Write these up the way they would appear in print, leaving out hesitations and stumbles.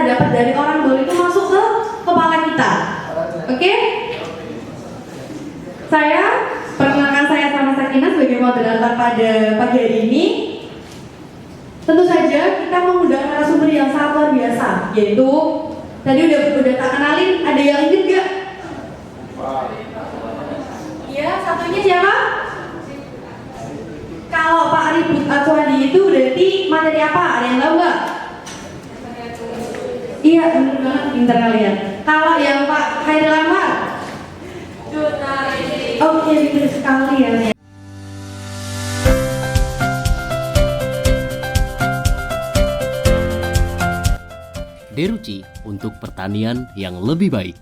kita dapat dari orang dulu itu masuk ke kepala kita. Oke? Perkenalkan saya sama Sakina sebagai moderator pada pagi hari ini. Tentu saja kita mengundang narasumber yang sangat luar biasa, yaitu tadi udah tak kenalin, ada yang inget gak? Iya, satunya siapa? Kalau Pak Ribut Acuhadi itu berarti materi apa? Ada yang tahu nggak? Iya, benar banget, pintar kalian. Kalau yang Pak Khairil Anwar? Jurnalistik. Oke, pintar sekali ya. Deruci untuk pertanian yang lebih baik.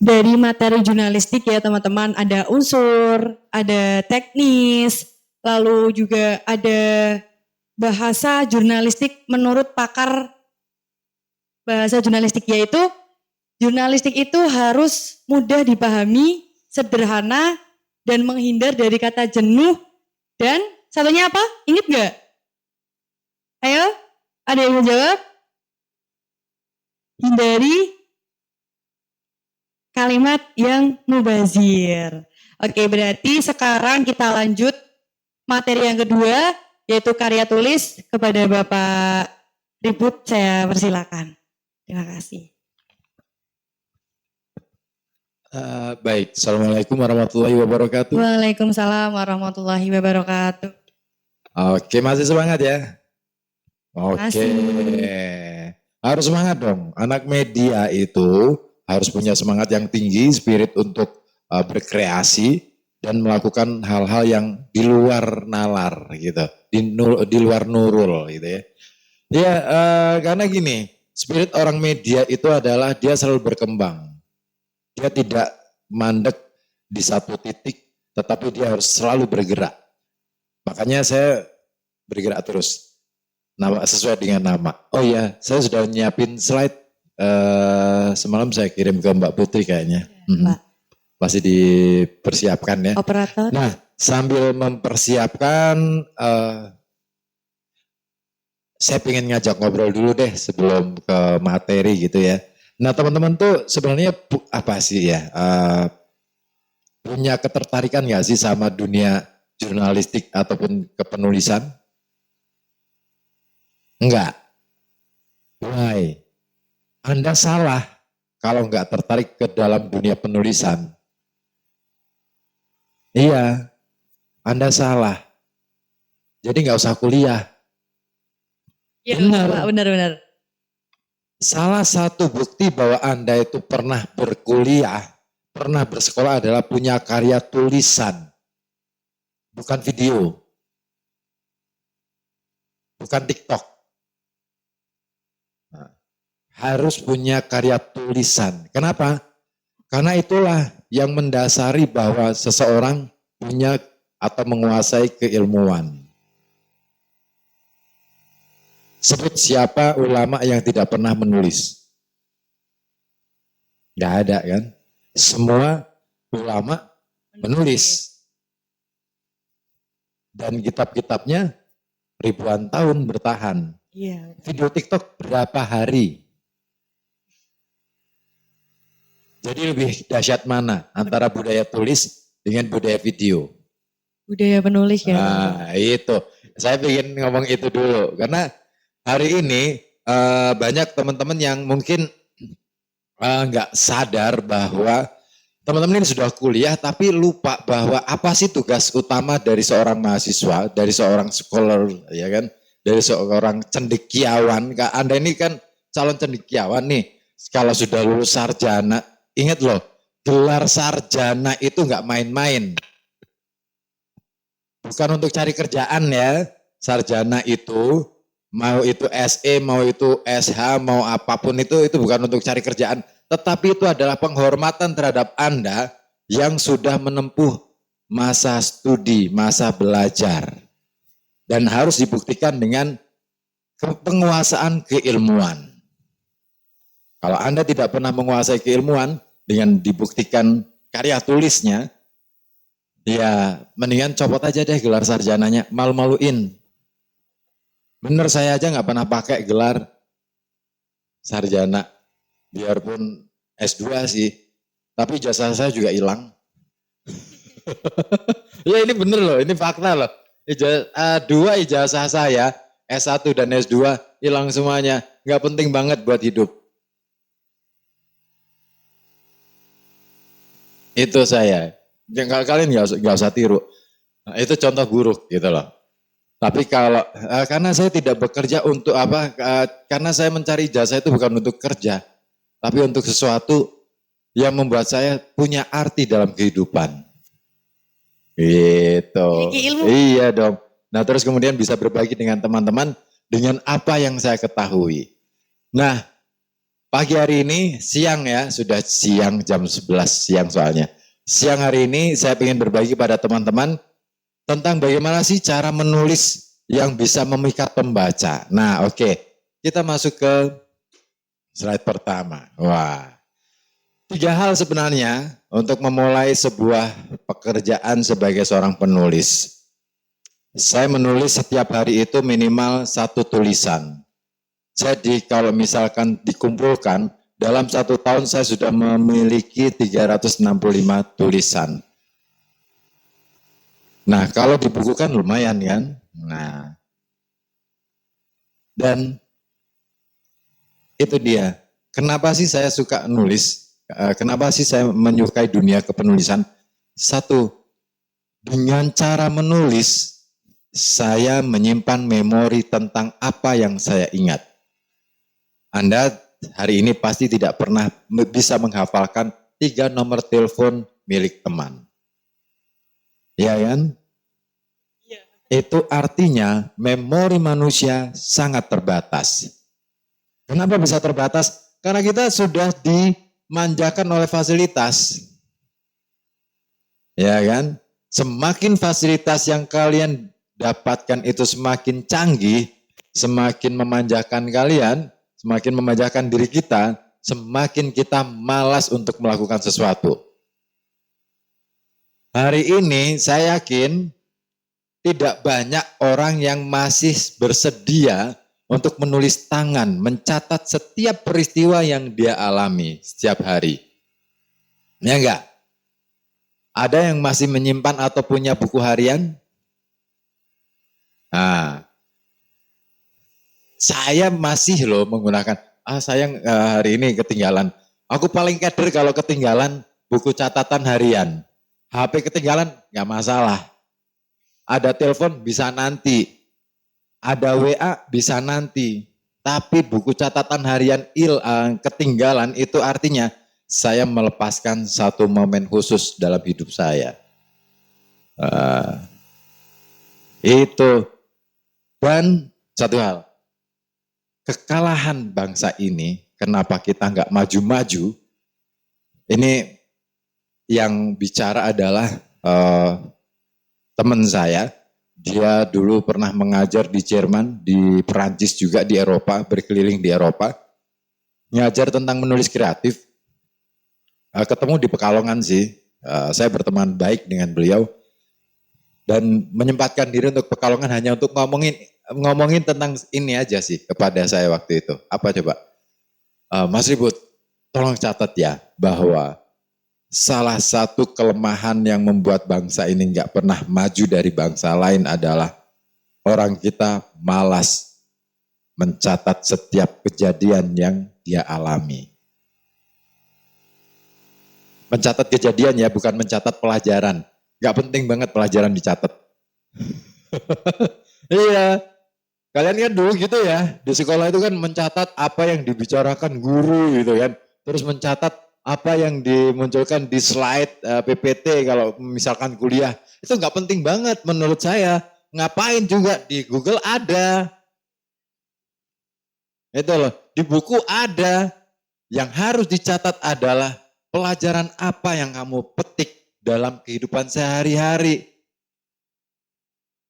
Dari materi jurnalistik ya teman-teman, ada unsur, ada teknis, lalu juga ada bahasa jurnalistik menurut pakar bahasa jurnalistik, yaitu jurnalistik itu harus mudah dipahami, sederhana, dan menghindar dari kata jenuh. Dan satunya apa? Ingat gak? Ayo, ada yang mau jawab? Hindari kalimat yang mubazir. Oke, berarti sekarang kita lanjut materi yang kedua, yaitu karya tulis. Kepada Bapak Ribut, saya persilakan. Terima kasih. Baik, Assalamualaikum warahmatullahi wabarakatuh. Waalaikumsalam warahmatullahi wabarakatuh. Oke, masih semangat ya? Oke, Masih. harus semangat dong. Anak media itu harus punya semangat yang tinggi, spirit untuk berkreasi dan melakukan hal-hal yang di luar nalar gitu, di luar nurul gitu ya. Ya, karena gini, spirit orang media itu adalah dia selalu berkembang. Dia tidak mandek di satu titik, tetapi dia harus selalu bergerak. Makanya saya bergerak terus. Nama sesuai dengan nama. Oh iya, saya sudah nyiapin slide. Semalam saya kirim ke Mbak Putri kayaknya. Pak. Masih dipersiapkan ya. Operator. Nah, sambil mempersiapkan, saya ingin ngajak ngobrol dulu deh sebelum ke materi gitu ya. Nah, teman-teman tuh sebenarnya apa sih ya? Punya ketertarikan nggak sih sama dunia jurnalistik ataupun kepenulisan? Enggak. Why? Anda salah kalau nggak tertarik ke dalam dunia penulisan. Iya, Anda salah. Jadi nggak usah kuliah. Ya, Benar. benar. Salah satu bukti bahwa Anda itu pernah berkuliah, pernah bersekolah adalah punya karya tulisan. Bukan video. Bukan TikTok. Nah, harus punya karya tulisan. Kenapa? Karena itulah yang mendasari bahwa seseorang punya atau menguasai keilmuan. Sebut siapa ulama yang tidak pernah menulis? Gak ada kan? Semua ulama menulis. Dan kitab-kitabnya ribuan tahun bertahan. Iya. Video TikTok berapa hari? Jadi lebih dahsyat mana antara budaya tulis dengan budaya video? Budaya penulis ya. Nah, itu. Saya ingin ngomong itu dulu. Karena hari ini banyak teman-teman yang mungkin nggak sadar bahwa teman-teman ini sudah kuliah tapi lupa bahwa apa sih tugas utama dari seorang mahasiswa, dari seorang scholar, ya kan? Dari seorang cendekiawan. Anda ini kan calon cendekiawan nih. Kalau sudah lulus sarjana, ingat loh, gelar sarjana itu nggak main-main. Bukan untuk cari kerjaan ya, sarjana itu, mau itu SE, mau itu SH, mau apapun itu bukan untuk cari kerjaan. Tetapi itu adalah penghormatan terhadap Anda yang sudah menempuh masa studi, masa belajar. Dan harus dibuktikan dengan penguasaan keilmuan. Kalau Anda tidak pernah menguasai keilmuan dengan dibuktikan karya tulisnya, ya mendingan copot aja deh gelar sarjananya, malu-maluin. Bener, saya aja nggak pernah pakai gelar sarjana, biarpun S2 sih, tapi ijazah saya juga hilang. Ya ini bener loh, ini fakta loh. Dua ijazah saya, S1 dan S2 hilang semuanya. Nggak penting banget buat hidup. Itu saya. Kalian nggak usah tiru. Nah, itu contoh buruk gitu loh. Tapi kalau karena saya tidak bekerja untuk apa? Karena saya mencari ijazah itu bukan untuk kerja, tapi untuk sesuatu yang membuat saya punya arti dalam kehidupan. Gitu. Memiliki ilmu. Iya dong. Nah terus kemudian bisa berbagi dengan teman-teman dengan apa yang saya ketahui. Nah pagi hari ini siang ya, sudah siang jam 11 siang soalnya. Siang hari ini saya ingin berbagi pada teman-teman tentang bagaimana sih cara menulis yang bisa memikat pembaca. Nah oke, kita masuk ke slide pertama. Wah, 3 hal sebenarnya untuk memulai sebuah pekerjaan sebagai seorang penulis. Saya menulis setiap hari itu minimal 1 tulisan. Jadi kalau misalkan dikumpulkan, dalam 1 tahun saya sudah memiliki 365 tulisan. Nah, kalau dibukukan lumayan kan? Nah, dan itu dia. Kenapa sih saya suka nulis? Kenapa sih saya menyukai dunia kepenulisan? 1, dengan cara menulis, saya menyimpan memori tentang apa yang saya ingat. Anda hari ini pasti tidak pernah bisa menghafalkan 3 nomor telepon milik teman. Ya kan? Iya. Itu artinya memori manusia sangat terbatas. Kenapa bisa terbatas? Karena kita sudah dimanjakan oleh fasilitas. Ya kan? Semakin fasilitas yang kalian dapatkan itu semakin canggih, semakin memanjakan kalian, semakin memanjakan diri kita, semakin kita malas untuk melakukan sesuatu. Hari ini saya yakin tidak banyak orang yang masih bersedia untuk menulis tangan, mencatat setiap peristiwa yang dia alami setiap hari. Ya enggak? Ada yang masih menyimpan atau punya buku harian? Nah, saya masih loh menggunakan, sayang hari ini ketinggalan. Aku paling keder kalau ketinggalan buku catatan harian. HP ketinggalan nggak masalah. Ada telepon bisa nanti. Ada WA bisa nanti. Tapi buku catatan harian ketinggalan itu artinya saya melepaskan satu momen khusus dalam hidup saya. Itu. Dan satu hal. Kekalahan bangsa ini, kenapa kita nggak maju-maju? Ini yang bicara adalah teman saya. Dia dulu pernah mengajar di Jerman, di Perancis juga, di Eropa, berkeliling di Eropa. Ngajar tentang menulis kreatif. Ketemu di Pekalongan sih. Saya berteman baik dengan beliau. Dan menyempatkan diri untuk Pekalongan hanya untuk ngomongin tentang ini aja sih kepada saya waktu itu. Apa coba? Mas Ribut, tolong catat ya bahwa salah satu kelemahan yang membuat bangsa ini nggak pernah maju dari bangsa lain adalah orang kita malas mencatat setiap kejadian yang dia alami. Mencatat kejadian ya, bukan mencatat pelajaran. Nggak penting banget pelajaran dicatat. Iya, kalian kan dulu gitu ya, di sekolah itu kan mencatat apa yang dibicarakan guru gitu kan. Terus mencatat apa yang dimunculkan di slide PPT kalau misalkan kuliah. Itu nggak penting banget menurut saya. Ngapain juga di Google ada. Itu loh, di buku ada. Yang harus dicatat adalah pelajaran apa yang kamu petik dalam kehidupan sehari-hari.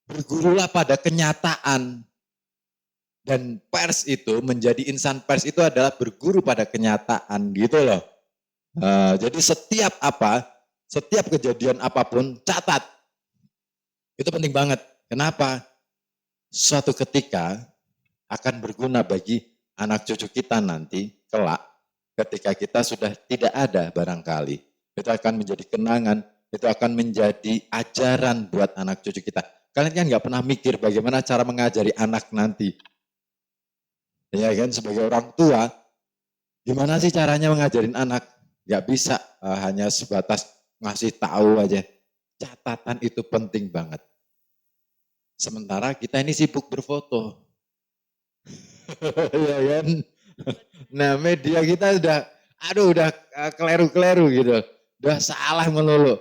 Bergurulah pada kenyataan. Dan pers itu, menjadi insan pers itu adalah berguru pada kenyataan gitu loh. Jadi setiap kejadian apapun catat. Itu penting banget. Kenapa? Suatu ketika akan berguna bagi anak cucu kita nanti kelak ketika kita sudah tidak ada barangkali. Itu akan menjadi kenangan, itu akan menjadi ajaran buat anak cucu kita. Kalian kan nggak pernah mikir bagaimana cara mengajari anak nanti. Ya kan, sebagai orang tua, gimana sih caranya mengajarin anak? Nggak bisa hanya sebatas ngasih tahu aja. Catatan itu penting banget. Sementara kita ini sibuk berfoto. Ya kan? Nah, media kita udah keleru-keleru gitu. Udah salah melulu.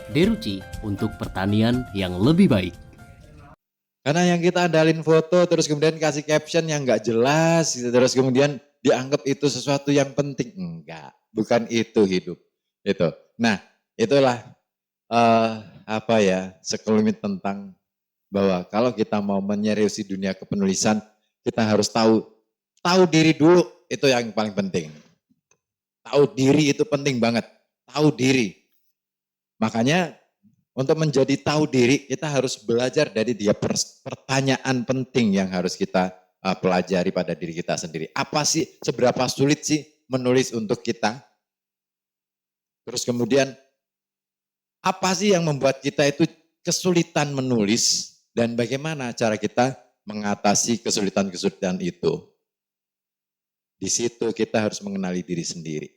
Deruci untuk pertanian yang lebih baik. Karena yang kita andalin foto, terus kemudian kasih caption yang nggak jelas, gitu, terus kemudian dianggap itu sesuatu yang penting. Enggak, bukan itu hidup. Itu. Nah, itulah sekelumit tentang bahwa kalau kita mau menyeriusi dunia kepenulisan, kita harus tahu diri dulu, itu yang paling penting. Tahu diri itu penting banget, tahu diri. Makanya untuk menjadi tahu diri, kita harus belajar dari dia pertanyaan penting yang harus kita pelajari pada diri kita sendiri. Apa sih, seberapa sulit sih menulis untuk kita? Terus kemudian, apa sih yang membuat kita itu kesulitan menulis dan bagaimana cara kita mengatasi kesulitan-kesulitan itu? Di situ kita harus mengenali diri sendiri.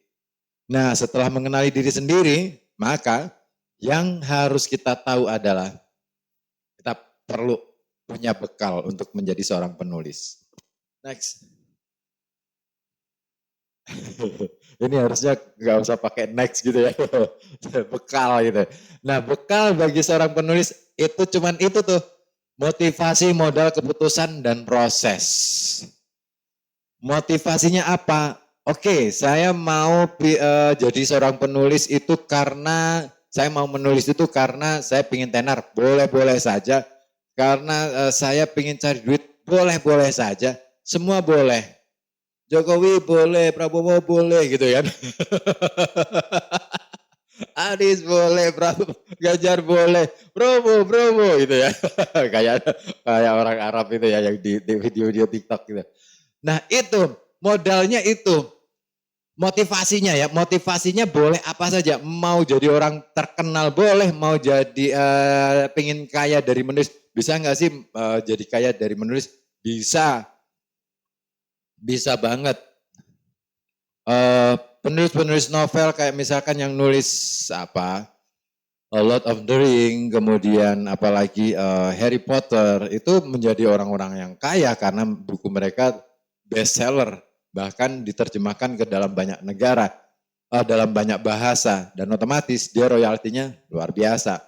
Nah, setelah mengenali diri sendiri, maka yang harus kita tahu adalah kita perlu punya bekal untuk menjadi seorang penulis. Next. Ini harusnya nggak usah pakai next gitu ya. Bekal gitu. Nah, bekal bagi seorang penulis itu cuman itu tuh. Motivasi, modal, keputusan, dan proses. Motivasinya apa? Oke, saya mau jadi seorang penulis itu karena saya mau menulis itu karena saya ingin tenar, boleh-boleh saja. Karena saya ingin cari duit, boleh-boleh saja. Semua boleh. Jokowi boleh, Prabowo boleh gitu kan. Anies boleh, Ganjar boleh, Bromo gitu ya. kayak orang Arab itu ya yang di video-video TikTok gitu. Nah itu, modalnya itu. Motivasinya boleh apa saja. Mau jadi orang terkenal boleh, mau jadi pengen kaya dari menulis. Bisa nggak sih jadi kaya dari menulis? Bisa banget. Penulis-penulis novel kayak misalkan yang nulis A Lord of the Ring, kemudian apalagi Harry Potter, itu menjadi orang-orang yang kaya karena buku mereka bestseller. Bahkan diterjemahkan ke dalam banyak negara, dalam banyak bahasa, dan otomatis dia royaltinya luar biasa.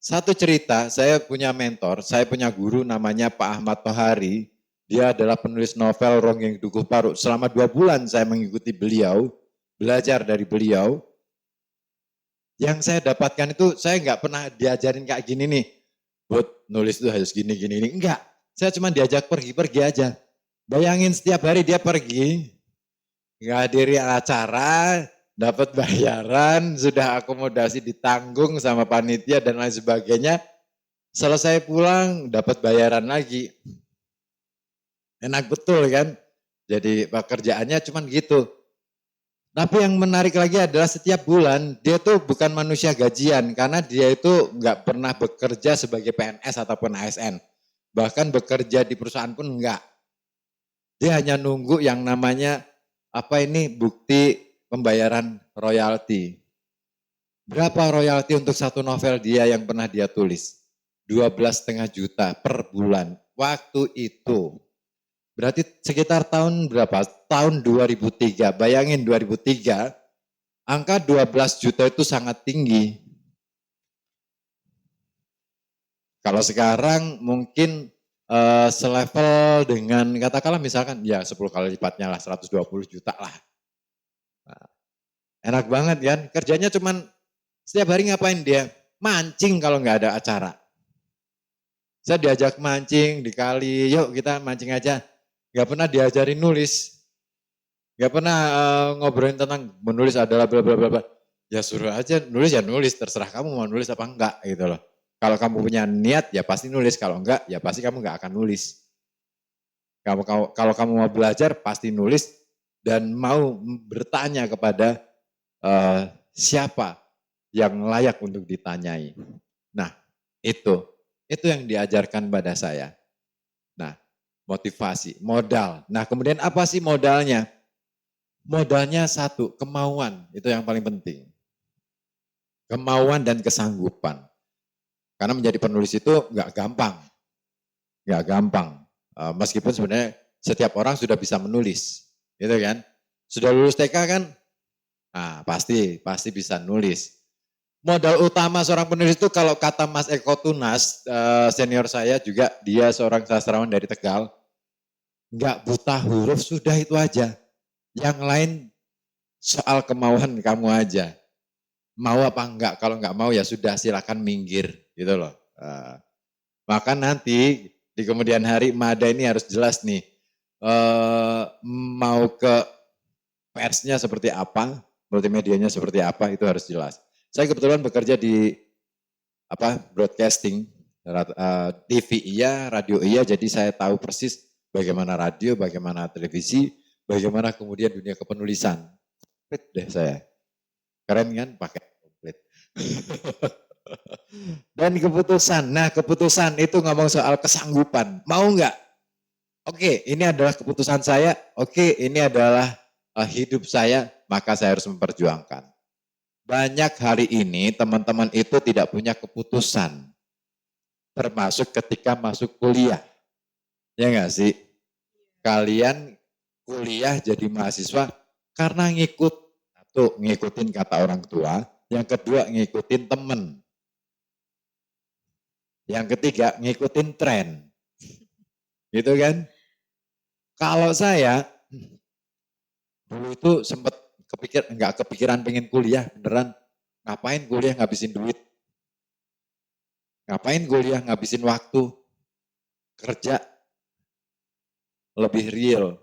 Satu cerita, saya punya mentor, saya punya guru namanya Pak Ahmad Tohari, dia adalah penulis novel Ronggeng Dukuh Paruk. Selama 2 bulan saya mengikuti beliau, belajar dari beliau. Yang saya dapatkan itu, saya nggak pernah diajarin kayak gini nih, buat nulis itu harus gini, enggak. Saya cuma diajak pergi-pergi aja. Bayangin setiap hari dia pergi, ngadiri acara, dapat bayaran, sudah akomodasi ditanggung sama panitia dan lain sebagainya. Selesai pulang dapat bayaran lagi. Enak betul kan? Jadi pekerjaannya cuma gitu. Tapi yang menarik lagi adalah setiap bulan dia tuh bukan manusia gajian karena dia itu nggak pernah bekerja sebagai PNS ataupun ASN. Bahkan bekerja di perusahaan pun enggak. Dia hanya nunggu yang namanya bukti pembayaran royalti. Berapa royalti untuk satu novel dia yang pernah dia tulis? 12,5 juta per bulan. Waktu itu. Berarti sekitar tahun berapa? Tahun 2003. Bayangin 2003, angka 12 juta itu sangat tinggi. Kalau sekarang mungkin selevel dengan katakanlah misalkan ya 10 kali lipatnya lah, 120 juta lah. Nah, enak banget kan, kerjanya cuman setiap hari ngapain dia? Mancing kalau nggak ada acara. Saya diajak mancing di kali, yuk kita mancing aja. Nggak pernah diajarin nulis. Nggak pernah ngobrolin tentang menulis adalah bla bla bla bla. Ya suruh aja nulis ya nulis, terserah kamu mau nulis apa enggak gitu loh. Kalau kamu punya niat ya pasti nulis, kalau enggak ya pasti kamu enggak akan nulis. Kalau kamu mau belajar pasti nulis dan mau bertanya kepada siapa yang layak untuk ditanyai. Nah, itu yang diajarkan pada saya. Nah, motivasi, modal. Nah, kemudian apa sih modalnya? Modalnya satu, kemauan, itu yang paling penting. Kemauan dan kesanggupan. Karena menjadi penulis itu nggak gampang. Nggak gampang. Meskipun sebenarnya setiap orang sudah bisa menulis. Gitu kan. Sudah lulus TK kan? Nah, pasti bisa nulis. Modal utama seorang penulis itu kalau kata Mas Eko Tunas, senior saya juga, dia seorang sastrawan dari Tegal, nggak buta huruf sudah itu aja. Yang lain soal kemauan kamu aja. Mau apa enggak, kalau enggak mau ya sudah silakan minggir gitu loh. Maka nanti di kemudian hari Mada ini harus jelas nih, mau ke persnya seperti apa, multimedianya seperti apa, itu harus jelas. Saya kebetulan bekerja di broadcasting, TV iya, radio iya, jadi saya tahu persis bagaimana radio, bagaimana televisi, bagaimana kemudian dunia kepenulisan. Komplit deh saya. Keren kan pakai komplit. Dan keputusan itu ngomong soal kesanggupan. Mau nggak? Oke, ini adalah keputusan saya. Oke, ini adalah hidup saya, maka saya harus memperjuangkan. Banyak hari ini teman-teman itu tidak punya keputusan. Termasuk ketika masuk kuliah. Ya nggak sih? Kalian kuliah jadi mahasiswa karena ngikutin kata orang tua. Yang kedua ngikutin temen. Yang ketiga ngikutin tren. Gitu kan? Kalau saya dulu itu sempat nggak kepikiran pengen kuliah beneran. Ngapain kuliah ngabisin duit? Ngapain kuliah ngabisin waktu? Kerja lebih real.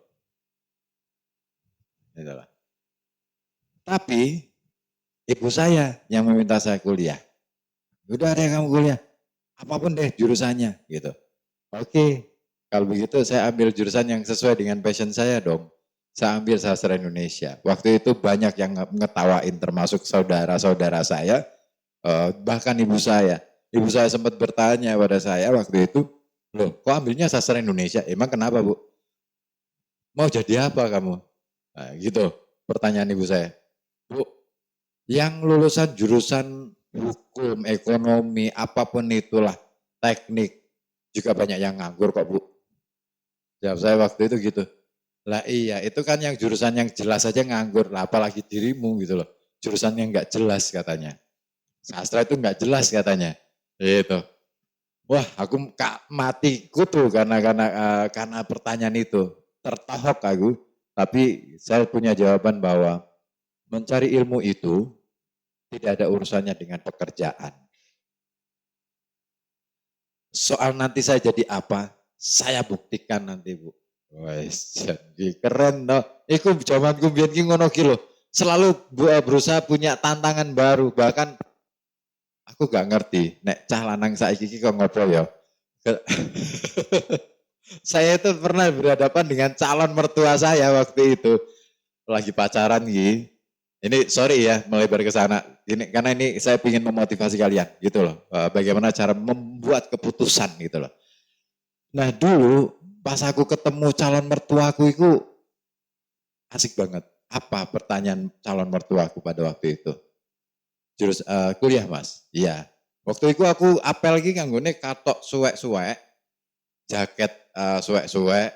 Itulah. Tapi ibu saya yang meminta saya kuliah. Udah deh kamu kuliah. Apapun deh jurusannya gitu. Oke, kalau begitu saya ambil jurusan yang sesuai dengan passion saya dong. Saya ambil sastra Indonesia. Waktu itu banyak yang ngetawain termasuk saudara-saudara saya, bahkan ibu saya. Ibu saya sempat bertanya pada saya waktu itu, loh kok ambilnya sastra Indonesia? Emang kenapa Bu? Mau jadi apa kamu? Nah, gitu pertanyaan ibu saya. Bu, yang lulusan jurusan hukum, ekonomi, apapun itulah, teknik, juga banyak yang nganggur kok Bu. Jawab saya waktu itu gitu. Lah iya, itu kan yang jurusan yang jelas saja nganggur, lah apalagi dirimu gitu loh. Jurusan yang nggak jelas katanya. Sastra itu nggak jelas katanya. Itu. Wah, aku mati kutu karena pertanyaan itu. Tertohok aku, tapi saya punya jawaban bahwa mencari ilmu itu tidak ada urusannya dengan pekerjaan. Soal nanti saya jadi apa, saya buktikan nanti Bu. Wes, jadi keren no. Iku zamanku biyen ki ngono ki lho. Selalu berusaha punya tantangan baru, bahkan aku gak ngerti nek cah lanang saiki ki kok ngopo ya. Saya itu pernah berhadapan dengan calon mertua saya waktu itu. Lagi pacaran gitu. Ini sorry ya melebar ke sana. Ini karena ini saya ingin memotivasi kalian gitu loh. Bagaimana cara membuat keputusan gitu loh. Nah dulu pas aku ketemu calon mertuaku itu asik banget. Apa pertanyaan calon mertuaku pada waktu itu? Kuliah Mas? Iya. Waktu itu aku apel lagi kanggone katok suwek-suwek, jaket suwek-suwek,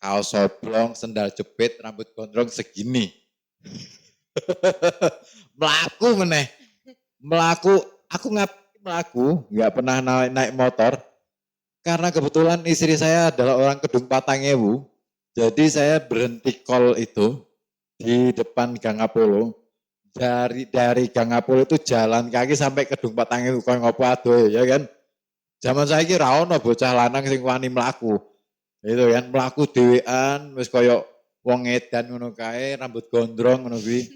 kaos soblong, sendal jepit, rambut gondrong segini. Aku nggak pernah naik motor, karena kebetulan istri saya adalah orang Kedung Patangewu, jadi saya berhenti call itu di depan Gang Apollo, dari Gang Apollo itu jalan kaki sampai Kedung Patangewu, kau ngopo adoh ya kan, zaman saya kira ono bocah lanang sing wani mlaku, itu kan mlaku dhewean wis koyo wong edan ngono kae, rambut gondrong ngono kuwi.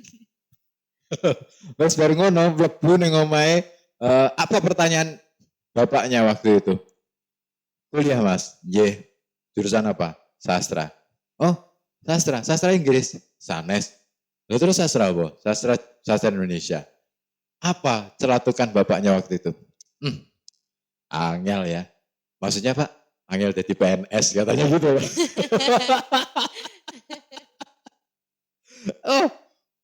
Wes baru ngono mlebu ning omahe, apa pertanyaan bapaknya waktu itu? Kuliah Mas, nggih. Jurusan apa? Sastra. Oh, sastra Inggris, sanes. Lalu terus sastra apa? Sastra Indonesia. Apa celatukan bapaknya waktu itu? Angel ya. Maksudnya Pak, angel jadi PNS katanya gitu.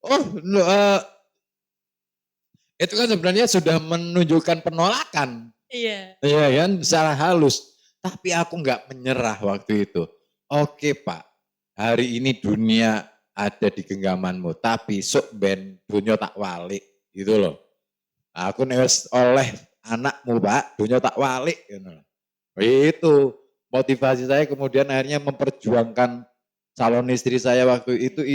oh, no, itu kan sebenarnya sudah menunjukkan penolakan. Iya. Iya kan, secara halus. Tapi aku nggak menyerah waktu itu. Oke Pak, hari ini dunia ada di genggamanmu, tapi sok ben dunia tak walik gitu loh. Aku nes oleh anakmu Pak, dunia tak walik gitu loh. Itu motivasi saya kemudian akhirnya memperjuangkan calon istri saya waktu itu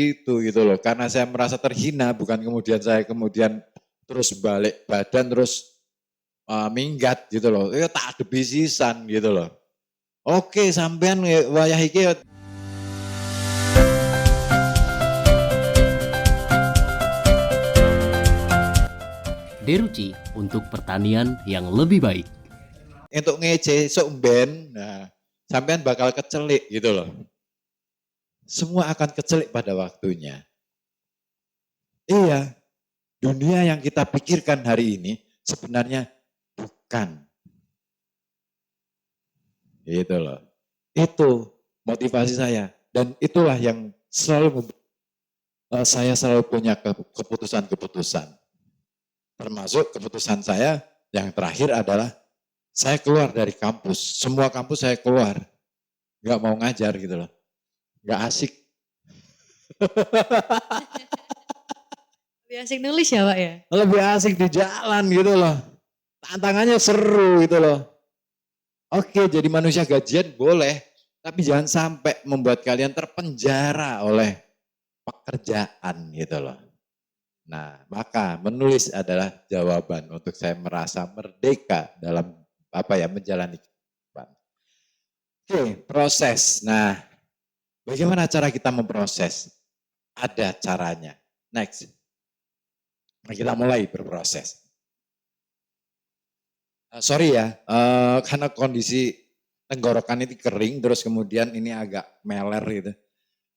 gitu loh. Karena saya merasa terhina, bukan kemudian saya terus balik badan terus minggat gitu loh. Ya tak ada bisisan gitu loh. Oke, sampean wayah iki Deruci untuk pertanian yang lebih baik. untuk ngece sok ben, nah sampean bakal kecelik gitu loh. Semua akan kecelik pada waktunya. Iya, dunia yang kita pikirkan hari ini sebenarnya bukan. Gitu loh. Itu motivasi saya. Dan itulah yang saya selalu punya keputusan-keputusan. Termasuk keputusan saya yang terakhir adalah saya keluar dari kampus. Semua kampus saya keluar. Gak mau ngajar gitu loh. Gak asik. Lebih asik nulis ya Pak ya? Lebih asik di jalan gitu loh. Tantangannya seru gitu loh. Oke, jadi manusia gajian boleh, tapi jangan sampai membuat kalian terpenjara oleh pekerjaan gitu loh. Nah, maka menulis adalah jawaban untuk saya merasa merdeka dalam menjalani kehidupan. Oke, proses. Nah, bagaimana cara kita memproses? Ada caranya. Next. Nah, kita mulai berproses. Sorry ya, karena kondisi tenggorokan ini kering, terus kemudian ini agak meler gitu.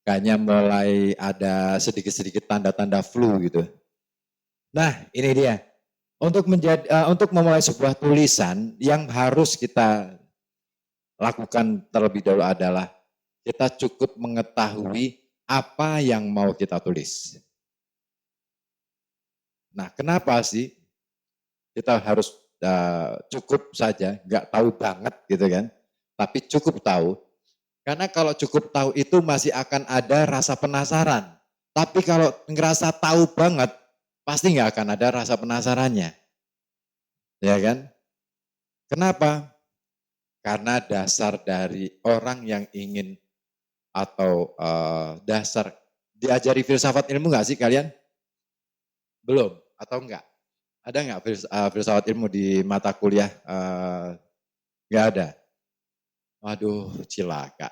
Kayaknya mulai ada sedikit-sedikit tanda-tanda flu gitu. Nah, ini dia. Untuk memulai sebuah tulisan yang harus kita lakukan terlebih dahulu adalah kita cukup mengetahui apa yang mau kita tulis. Nah, kenapa sih kita harus cukup saja, nggak tahu banget gitu kan, tapi cukup tahu. Karena kalau cukup tahu itu masih akan ada rasa penasaran. Tapi kalau ngerasa tahu banget, pasti nggak akan ada rasa penasarannya. Ya kan? Kenapa? Karena dasar dari orang yang ingin atau dasar diajari filsafat ilmu nggak sih kalian? Belum atau enggak? Ada nggak filsafat ilmu di mata kuliah? Nggak ada. Waduh, cilaka.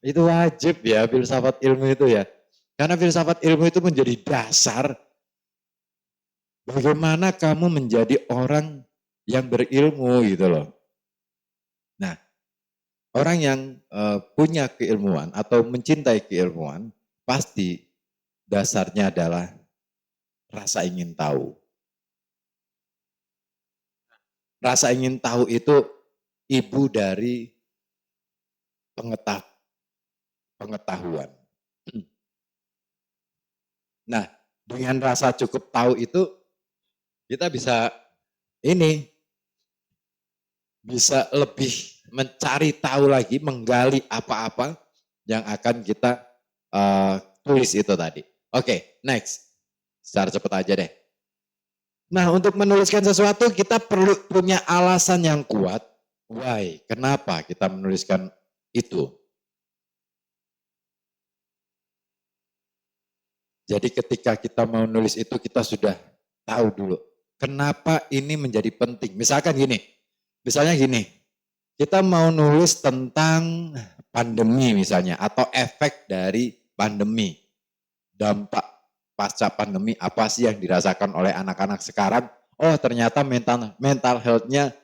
Itu wajib ya filsafat ilmu itu ya. Karena filsafat ilmu itu menjadi dasar bagaimana kamu menjadi orang yang berilmu gitu loh. Nah, orang yang punya keilmuan atau mencintai keilmuan pasti dasarnya adalah rasa ingin tahu. Rasa ingin tahu itu ibu dari pengetahuan. Nah, dengan rasa cukup tahu itu kita bisa lebih mencari tahu lagi, menggali apa-apa yang akan kita tulis itu tadi. Oke, next. Secara cepat aja deh. Nah, untuk menuliskan sesuatu kita perlu punya alasan yang kuat. Why? Kenapa kita menuliskan itu? Jadi ketika kita mau nulis itu kita sudah tahu dulu. Kenapa ini menjadi penting? Misalnya gini, kita mau nulis tentang pandemi misalnya atau efek dari pandemi, dampak pasca pandemi apa sih yang dirasakan oleh anak-anak sekarang. Oh ternyata mental health-nya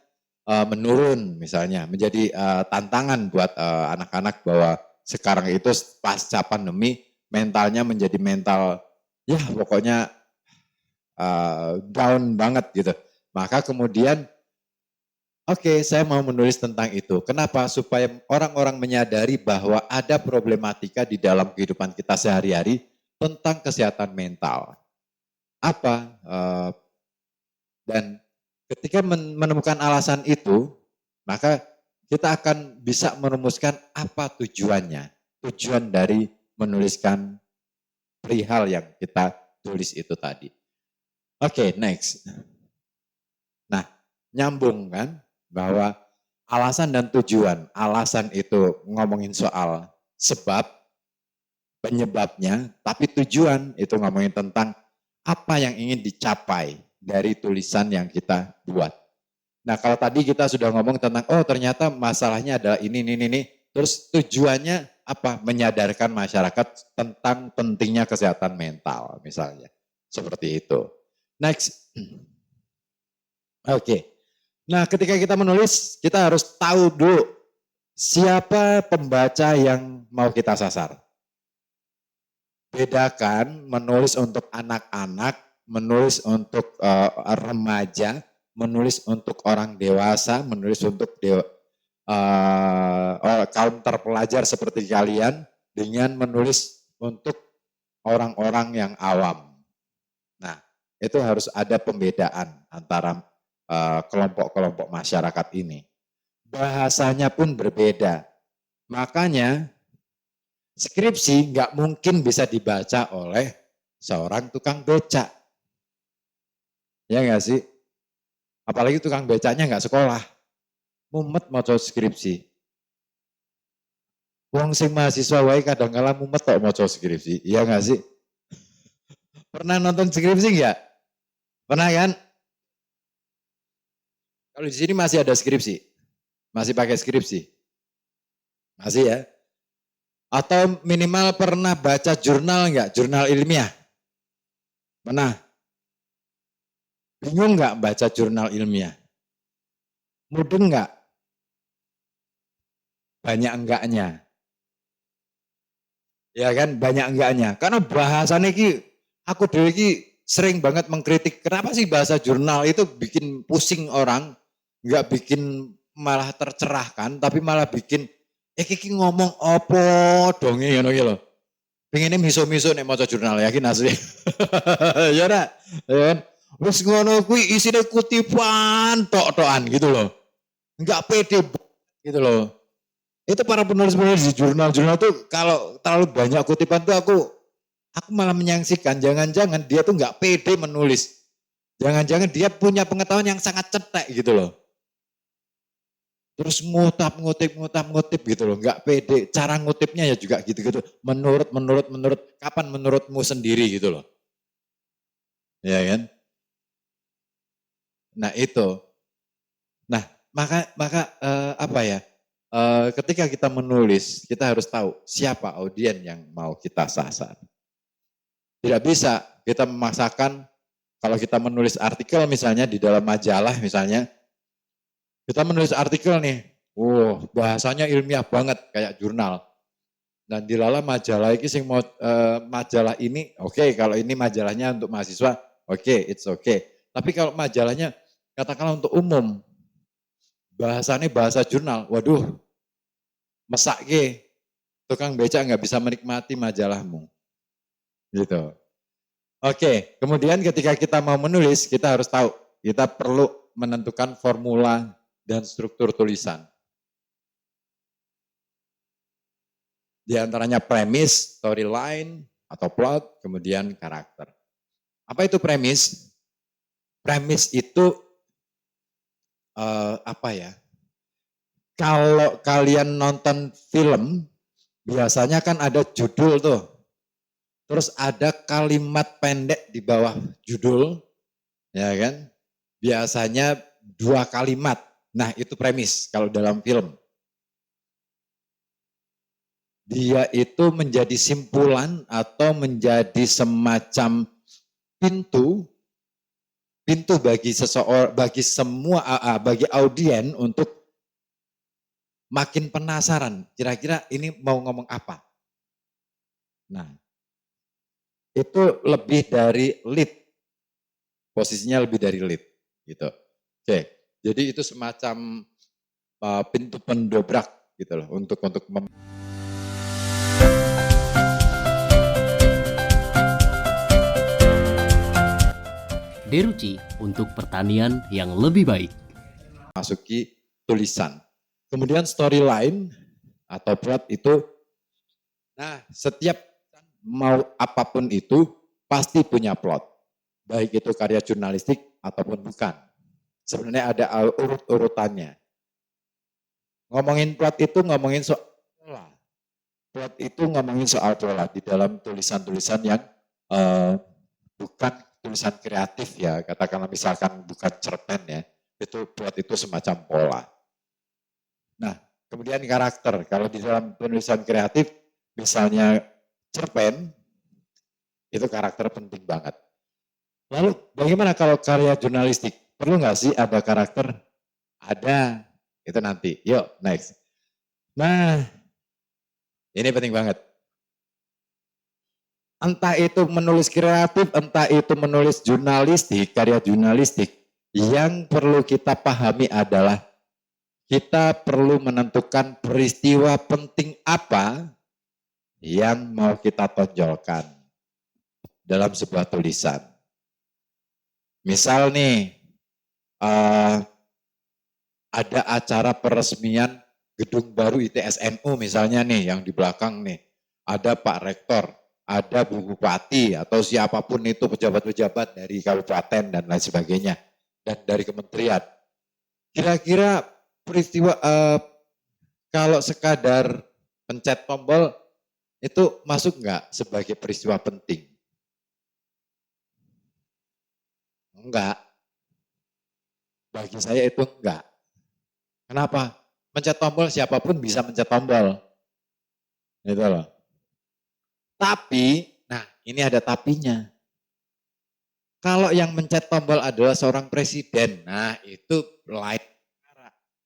menurun misalnya, menjadi tantangan buat anak-anak bahwa sekarang itu pasca pandemi mentalnya menjadi mental ya pokoknya down banget gitu. Maka kemudian oke, saya mau menulis tentang itu. Kenapa? Supaya orang-orang menyadari bahwa ada problematika di dalam kehidupan kita sehari-hari tentang kesehatan mental. Apa? Dan ketika menemukan alasan itu, maka kita akan bisa merumuskan apa tujuannya. Tujuan dari menuliskan perihal yang kita tulis itu tadi. Oke, next. Nah, nyambung kan bahwa alasan dan tujuan. Alasan itu ngomongin soal sebab, penyebabnya, tapi tujuan itu ngomongin tentang apa yang ingin dicapai dari tulisan yang kita buat. Nah, kalau tadi kita sudah ngomong tentang, oh ternyata masalahnya adalah ini. Terus tujuannya apa? Menyadarkan masyarakat tentang pentingnya kesehatan mental, misalnya. Seperti itu. Next. Oke. Nah, ketika kita menulis, kita harus tahu dulu siapa pembaca yang mau kita sasar. Bedakan menulis untuk anak-anak, menulis untuk remaja, menulis untuk orang dewasa, menulis untuk kaum terpelajar seperti kalian, dengan menulis untuk orang-orang yang awam. Nah, itu harus ada pembedaan antara kelompok-kelompok masyarakat ini. Bahasanya pun berbeda. Makanya skripsi nggak mungkin bisa dibaca oleh seorang tukang becak. Ya nggak sih? Apalagi tukang becaknya nggak sekolah. Mumet mau skripsi. Wong sing mahasiswa wae kadang-kala mumet tok mau skripsi. Iya nggak sih? Pernah nonton skripsi nggak? Pernah kan? Kalau di sini masih ada skripsi. Masih pakai skripsi. Masih ya? Atau minimal pernah baca jurnal enggak? Jurnal ilmiah? Pernah? Bingung enggak baca jurnal ilmiah? Mudeng enggak? Banyak enggaknya. Ya kan, banyak enggaknya. Karena bahasanya ini, aku dulu ini sering banget mengkritik, kenapa sih bahasa jurnal itu bikin pusing orang, enggak bikin malah tercerahkan, tapi malah bikin, iki ngomong apa dong ini, gitu loh. Pengennya miso-miso nih maca jurnal, yakin asli. Ya ora, ya kan? Wis ngono kuwi isine kutipan tok-tokan gitu loh. Enggak pede gitu loh. Itu para penulis-penulis di jurnal-jurnal tuh kalau terlalu banyak kutipan tuh aku malah menyangsikan jangan-jangan dia tuh enggak pede menulis. Jangan-jangan dia punya pengetahuan yang sangat cetek gitu loh. Terus ngutip gitu loh, nggak pede. Cara ngutipnya ya juga gitu-gitu. Menurut, kapan menurutmu sendiri gitu loh. Ya kan? Nah itu. Nah maka apa ya? Ketika kita menulis, kita harus tahu siapa audien yang mau kita sasar. Tidak bisa kita memaksakan kalau kita menulis artikel misalnya di dalam majalah misalnya, kita menulis artikel nih, bahasanya ilmiah banget kayak jurnal. Dan dilala majalah ini sing mau majalah ini, oke, kalau ini majalahnya untuk mahasiswa, oke, it's okay. Tapi kalau majalahnya katakanlah untuk umum, bahasanya bahasa jurnal, waduh, mesak ke, tukang becak nggak bisa menikmati majalahmu. Gitu. Oke, kemudian ketika kita mau menulis, kita harus tahu, kita perlu menentukan formula dan struktur tulisan. Di antaranya premis, storyline, atau plot, kemudian karakter. Apa itu premis? Premis itu apa ya? Kalau kalian nonton film, biasanya kan ada judul tuh. Terus ada kalimat pendek di bawah judul, ya kan? Biasanya 2 kalimat. Nah, itu premis kalau dalam film. dia itu menjadi simpulan atau menjadi semacam pintu bagi seseorang, bagi semua bagi audien untuk makin penasaran, kira-kira ini mau ngomong apa. Nah, itu lebih dari lead, posisinya lebih dari lead, gitu. Oke, jadi itu semacam pintu pendobrak, gitu loh, untuk Deruci untuk pertanian yang lebih baik. memasuki tulisan. Kemudian storyline atau plot itu, nah setiap mau apapun itu pasti punya plot. Baik itu karya jurnalistik ataupun bukan. Sebenarnya ada urut-urutannya. Ngomongin plot itu ngomongin soal pola. Plot itu ngomongin soal pola di dalam tulisan-tulisan yang bukan tulisan kreatif ya. Katakanlah misalkan bukan cerpen ya. Itu plot itu semacam pola. Nah, kemudian karakter. Kalau di dalam penulisan kreatif, misalnya cerpen, itu karakter penting banget. Lalu bagaimana kalau karya jurnalistik? Perlu nggak sih ada karakter? Ada, itu nanti. Yuk, next. Nah, ini penting banget. Entah itu menulis kreatif, entah itu menulis jurnalistik, karya jurnalistik, yang perlu kita pahami adalah kita perlu menentukan peristiwa penting apa yang mau kita tonjolkan dalam sebuah tulisan. Misal nih, ada acara peresmian gedung baru ITSNU misalnya nih, yang di belakang nih, ada Pak Rektor, ada Bu Bupati, atau siapapun itu pejabat-pejabat dari kabupaten dan lain sebagainya, dan dari kementerian. Kira-kira peristiwa kalau sekadar pencet tombol itu masuk nggak sebagai peristiwa penting? Enggak. Bagi saya itu enggak. Kenapa? Mencet tombol siapapun bisa mencet tombol. Gitu loh. Tapi, nah ini ada tapinya. Kalau yang mencet tombol adalah seorang presiden, nah itu lain.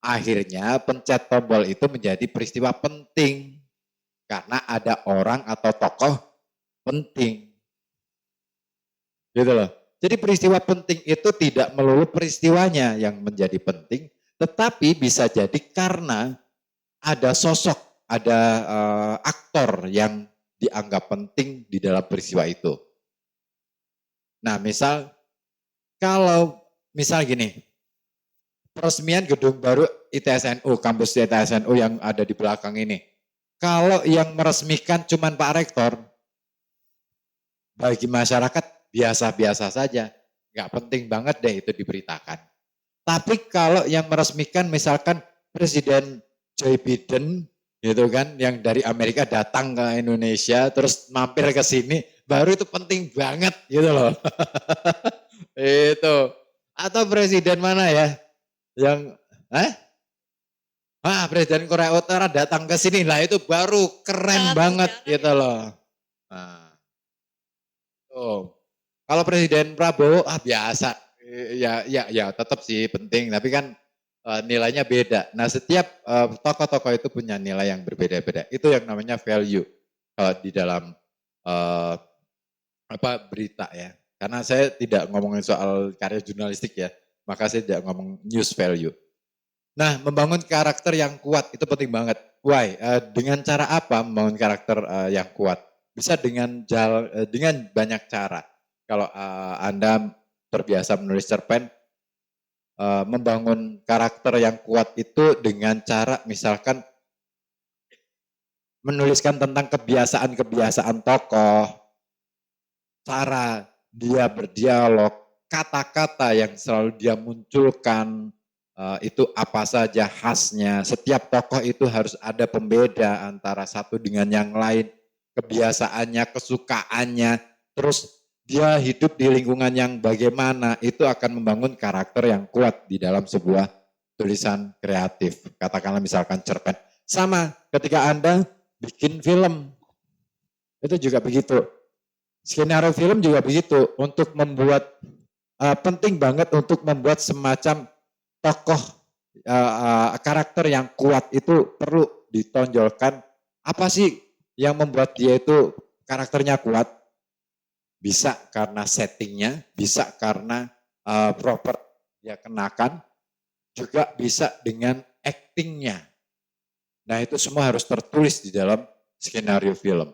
Akhirnya pencet tombol itu menjadi peristiwa penting. Karena ada orang atau tokoh penting. Gitu loh. Jadi peristiwa penting itu tidak melulu peristiwanya yang menjadi penting, tetapi bisa jadi karena ada sosok, ada aktor yang dianggap penting di dalam peristiwa itu. Nah misal gini, peresmian gedung baru ITSNU, kampus ITSNU yang ada di belakang ini. Kalau yang meresmikan cuma Pak Rektor, bagi masyarakat biasa-biasa saja, nggak penting banget deh itu diberitakan. Tapi kalau yang meresmikan misalkan Presiden Joe Biden, gitu kan, yang dari Amerika datang ke Indonesia, terus mampir ke sini, baru itu penting banget, gitu loh. Itu. Atau presiden mana ya, yang, Presiden Korea Utara datang ke sini, lah itu baru keren banget, gitu loh. Nah, tuh. Kalau Presiden Prabowo biasa, ya tetap sih penting, tapi kan nilainya beda. Nah setiap tokoh-tokoh itu punya nilai yang berbeda-beda. Itu yang namanya value di dalam berita ya. Karena saya tidak ngomongin soal karya jurnalistik ya, maka saya tidak ngomong news value. Nah membangun karakter yang kuat itu penting banget. Why? Dengan cara apa membangun karakter yang kuat? Bisa dengan banyak cara. Kalau Anda terbiasa menulis cerpen, membangun karakter yang kuat itu dengan cara misalkan menuliskan tentang kebiasaan-kebiasaan tokoh, cara dia berdialog, kata-kata yang selalu dia munculkan, itu apa saja khasnya. Setiap tokoh itu harus ada pembeda antara satu dengan yang lain, kebiasaannya, kesukaannya, terus dia hidup di lingkungan yang bagaimana, itu akan membangun karakter yang kuat di dalam sebuah tulisan kreatif. Katakanlah misalkan cerpen. Sama ketika Anda bikin film. Itu juga begitu. Skenario film juga begitu. Untuk membuat, penting banget untuk membuat semacam tokoh, karakter yang kuat itu perlu ditonjolkan. Apa sih yang membuat dia itu karakternya kuat? Bisa karena settingnya, bisa karena proper dia kenakan, juga bisa dengan actingnya. Nah itu semua harus tertulis di dalam skenario film.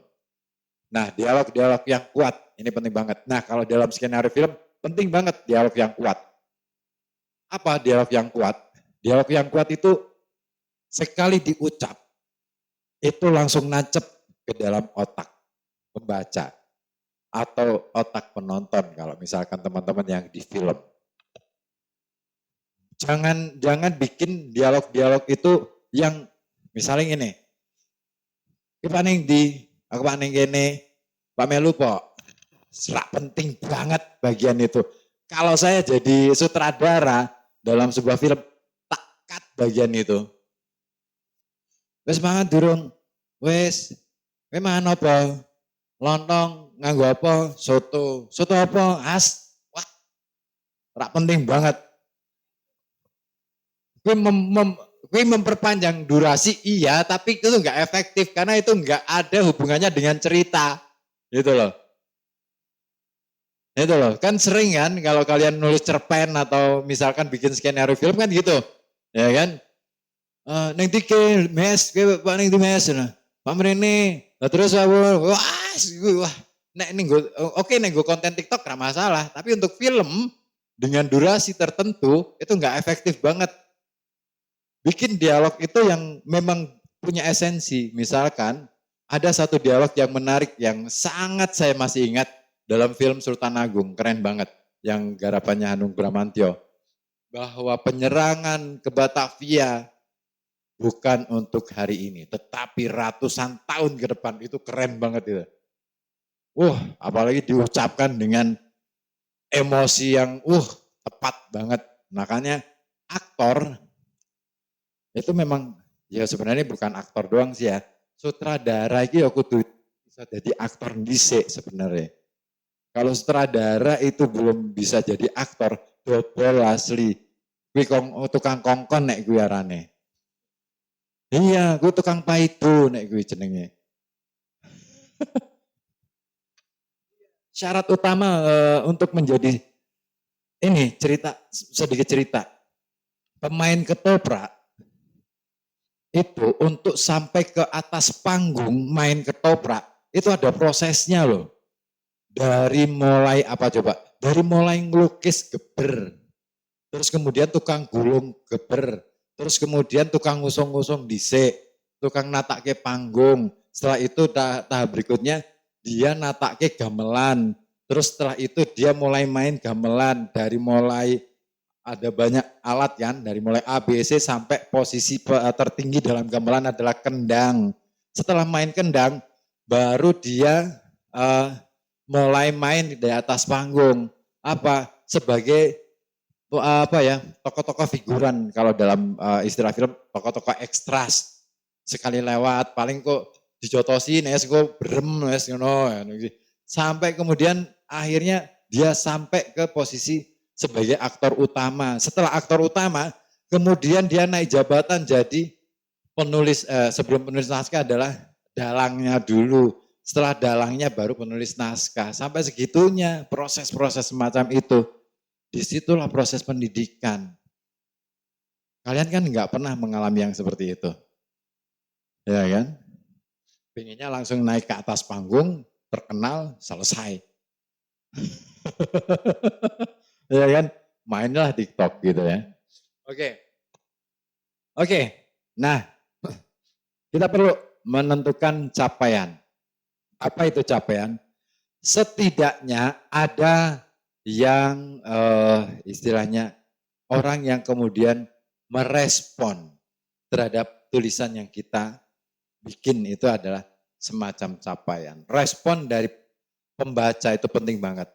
Nah dialog-dialog yang kuat, ini penting banget. Nah kalau dalam skenario film, penting banget dialog yang kuat. Apa dialog yang kuat? Dialog yang kuat itu sekali diucap, itu langsung nancep ke dalam otak pembaca atau otak penonton kalau misalkan teman-teman yang di film. Jangan bikin dialog-dialog itu yang misalnya ini. Ki paning di, aku paning kene, Pak Melu po. Serak penting banget bagian itu. Kalau saya jadi sutradara dalam sebuah film, tak cut bagian itu. Wes mangan durung, wes, kowe mangan apa? Lontong nganggo apa? Soto. Soto apa? As. Wah, rak penting banget. Kowe memperpanjang durasi iya, tapi itu enggak efektif karena itu enggak ada hubungannya dengan cerita. Gitu loh. Itu loh, kan sering kan kalau kalian nulis cerpen atau misalkan bikin skenario film kan gitu. Ya kan? Neng tike mes, Pak neng di mes nah. Pak Mrene. Lah terus wah, nek ning oke ning konten TikTok enggak masalah, tapi untuk film dengan durasi tertentu itu enggak efektif banget. Bikin dialog itu yang memang punya esensi. Misalkan ada satu dialog yang menarik yang sangat saya masih ingat dalam film Sultan Agung, keren banget, yang garapannya Hanung Bramantyo. Bahwa penyerangan ke Batavia bukan untuk hari ini, tetapi ratusan tahun ke depan, itu keren banget itu. Apalagi diucapkan dengan emosi yang tepat banget. Makanya aktor itu memang ya sebenarnya bukan aktor doang sih ya. Sutradara itu ya kudu bisa jadi aktor dhisik sebenarnya. Kalau sutradara itu belum bisa jadi aktor, dobol asli. Kuwi tukang kongkon nek kuwi arane. Iya, gue tukang paido nek kuwi jenenge. Syarat utama untuk menjadi ini sedikit cerita. Pemain ketoprak itu untuk sampai ke atas panggung main ketoprak itu ada prosesnya loh. Dari mulai apa coba? Dari mulai ngelukis geber. Terus kemudian tukang gulung geber. Terus kemudian tukang ngusung-ngusung dhisik, tukang natake panggung. Setelah itu tahap berikutnya dia natake gamelan. Terus setelah itu dia mulai main gamelan dari mulai ada banyak alat kan, dari mulai A, B, C sampai posisi tertinggi dalam gamelan adalah kendang. Setelah main kendang, baru dia mulai main di atas panggung. Apa? Sebagai tokoh-tokoh figuran kalau dalam istilah film, tokoh-tokoh ekstras. Sekali lewat, paling kok dijotosin, kok berem, sampai kemudian akhirnya dia sampai ke posisi sebagai aktor utama. Setelah aktor utama, kemudian dia naik jabatan jadi penulis, sebelum penulis naskah adalah dalangnya dulu. Setelah dalangnya baru penulis naskah. Sampai segitunya proses-proses semacam itu. Disitulah proses pendidikan. Kalian kan nggak pernah mengalami yang seperti itu. Ya kan? Pengennya langsung naik ke atas panggung, terkenal, selesai. Ya kan? Mainlah TikTok gitu ya. Oke. Nah, kita perlu menentukan capaian. Apa itu capaian? Setidaknya ada yang istilahnya orang yang kemudian merespon terhadap tulisan yang kita bikin itu adalah semacam capaian. Respon dari pembaca itu penting banget.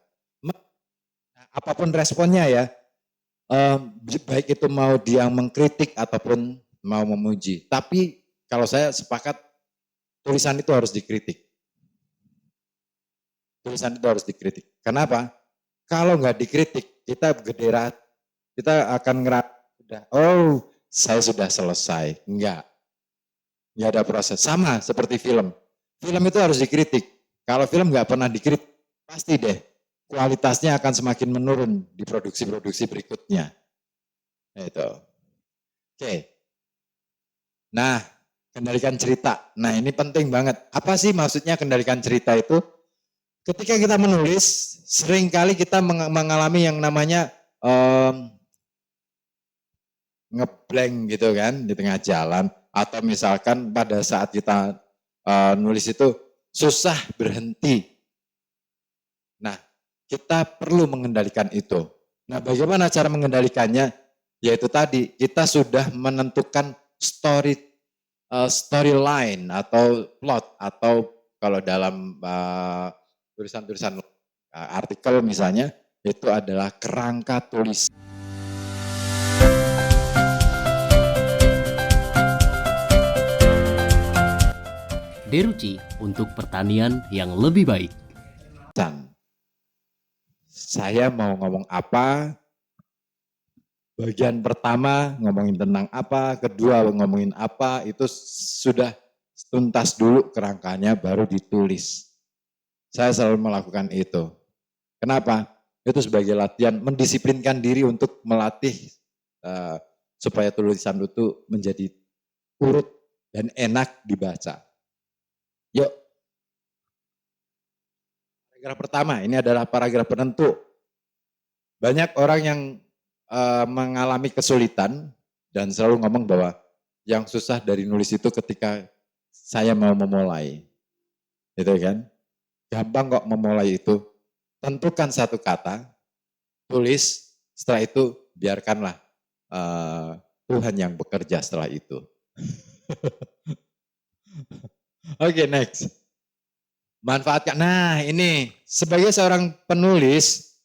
Apapun responnya ya, baik itu mau dia mengkritik ataupun mau memuji. Tapi kalau saya sepakat tulisan itu harus dikritik. Tulisan itu harus dikritik. Kenapa? Kalau nggak dikritik, kita gederat, kita akan ngerasa, oh saya sudah selesai. Enggak ada proses. Sama seperti film. Film itu harus dikritik. Kalau film nggak pernah dikritik, pasti deh kualitasnya akan semakin menurun di produksi-produksi berikutnya. Itu. Oke. Nah, kendalikan cerita. Nah, ini penting banget. Apa sih maksudnya kendalikan cerita itu? Ketika kita menulis, seringkali kita mengalami yang namanya ngeblank gitu kan di tengah jalan. Atau misalkan pada saat kita nulis itu susah berhenti. Nah, kita perlu mengendalikan itu. Nah, bagaimana cara mengendalikannya? Yaitu tadi, kita sudah menentukan storyline atau plot, atau kalau dalam tulisan-tulisan artikel misalnya, itu adalah kerangka tulis. Deruci untuk pertanian yang lebih baik. Saya mau ngomong apa, bagian pertama ngomongin tentang apa, kedua ngomongin apa, itu sudah tuntas dulu kerangkanya baru ditulis. Saya selalu melakukan itu. Kenapa? Itu sebagai latihan mendisiplinkan diri untuk melatih supaya tulisan itu menjadi urut dan enak dibaca. Yuk. Paragraf pertama, ini adalah paragraf penentu. Banyak orang yang mengalami kesulitan dan selalu ngomong bahwa yang susah dari nulis itu ketika saya mau memulai. Gitu kan? Gampang kok memulai itu. Tentukan satu kata, tulis, setelah itu biarkanlah Tuhan yang bekerja setelah itu. Oke, next. Manfaatkan. Nah, ini sebagai seorang penulis,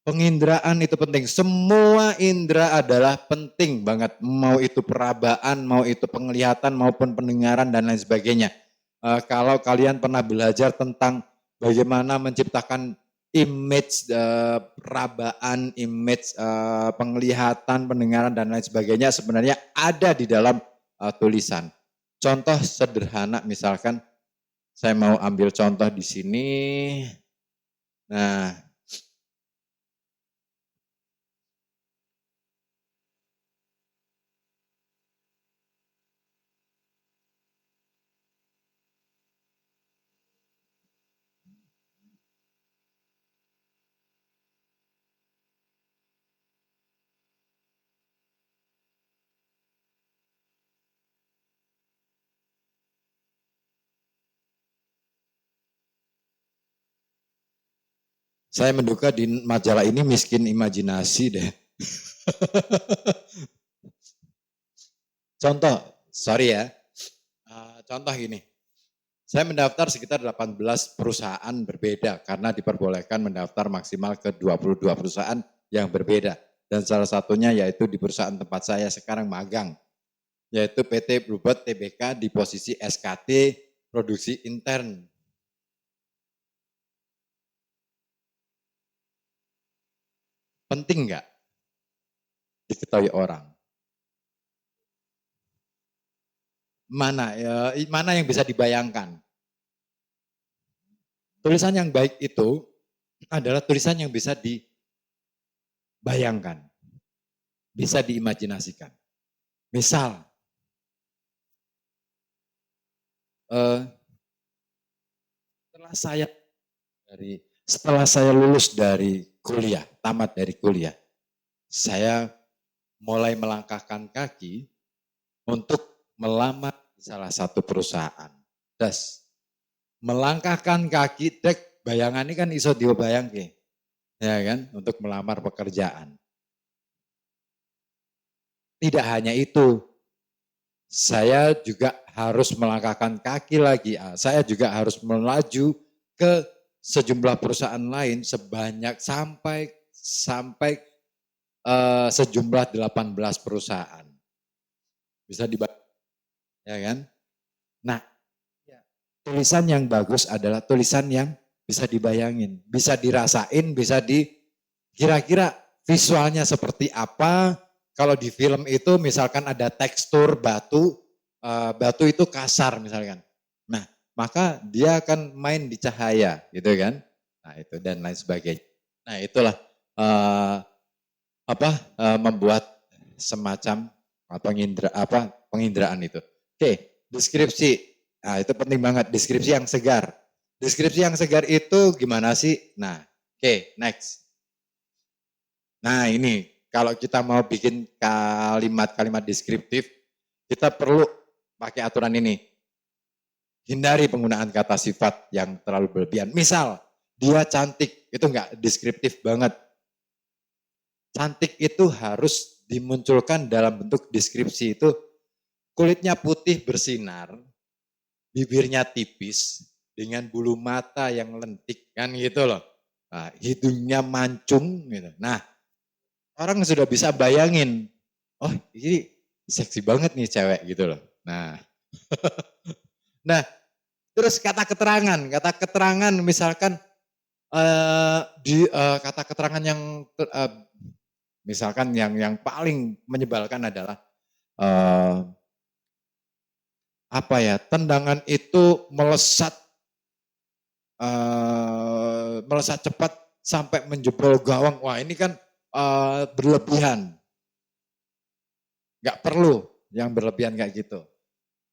penginderaan itu penting. Semua indera adalah penting banget. Mau itu perabaan, mau itu penglihatan, maupun pendengaran dan lain sebagainya. Kalau kalian pernah belajar tentang bagaimana menciptakan image perabaan, image penglihatan, pendengaran dan lain sebagainya, sebenarnya ada di dalam tulisan. Contoh sederhana, misalkan saya mau ambil contoh di sini. Nah, saya menduga di majalah ini miskin imajinasi deh. Contoh, sorry ya. Contoh gini. Saya mendaftar sekitar 18 perusahaan berbeda karena diperbolehkan mendaftar maksimal ke 22 perusahaan yang berbeda. Dan salah satunya yaitu di perusahaan tempat saya sekarang magang. Yaitu PT Bluebird Tbk di posisi SKT Produksi Intern. Penting nggak diketahui orang? Mana yang bisa dibayangkan? Tulisan yang baik itu adalah tulisan yang bisa dibayangkan, bisa diimajinasikan. Misal, setelah saya lulus dari kuliah, tamat dari kuliah, saya mulai melangkahkan kaki untuk melamar di salah satu perusahaan. Das, melangkahkan kaki, dek, bayangan ini kan iso dibayangke, ya kan, untuk melamar pekerjaan. Tidak hanya itu, saya juga harus melangkahkan kaki lagi. Saya juga harus melaju ke sejumlah perusahaan lain sebanyak sampai sejumlah 18 perusahaan. Bisa dibayar, ya kan? Nah, tulisan yang bagus adalah tulisan yang bisa dibayangin, bisa dirasain, bisa kira-kira visualnya seperti apa. Kalau di film itu misalkan ada tekstur batu, batu itu kasar misalkan. Nah, maka dia akan main di cahaya gitu kan. Nah, itu dan lain sebagainya. Nah, itulah membuat semacam penginderaan itu. Oke, deskripsi. Nah, itu penting banget, deskripsi yang segar. Deskripsi yang segar itu gimana sih? Nah, oke, next. Nah, ini kalau kita mau bikin kalimat-kalimat deskriptif, kita perlu pakai aturan ini. Hindari penggunaan kata sifat yang terlalu berlebihan. Misal, dia cantik, itu enggak deskriptif banget. Cantik itu harus dimunculkan dalam bentuk deskripsi itu kulitnya putih bersinar, bibirnya tipis, dengan bulu mata yang lentik, kan gitu loh. Nah, hidungnya mancung gitu. Nah, orang sudah bisa bayangin, oh ini seksi banget nih cewek gitu loh. Nah, nah terus kata keterangan misalkan kata keterangan yang misalkan yang paling menyebalkan adalah tendangan itu melesat cepat sampai menjebol gawang. Wah ini kan berlebihan. Gak perlu yang berlebihan kayak gitu.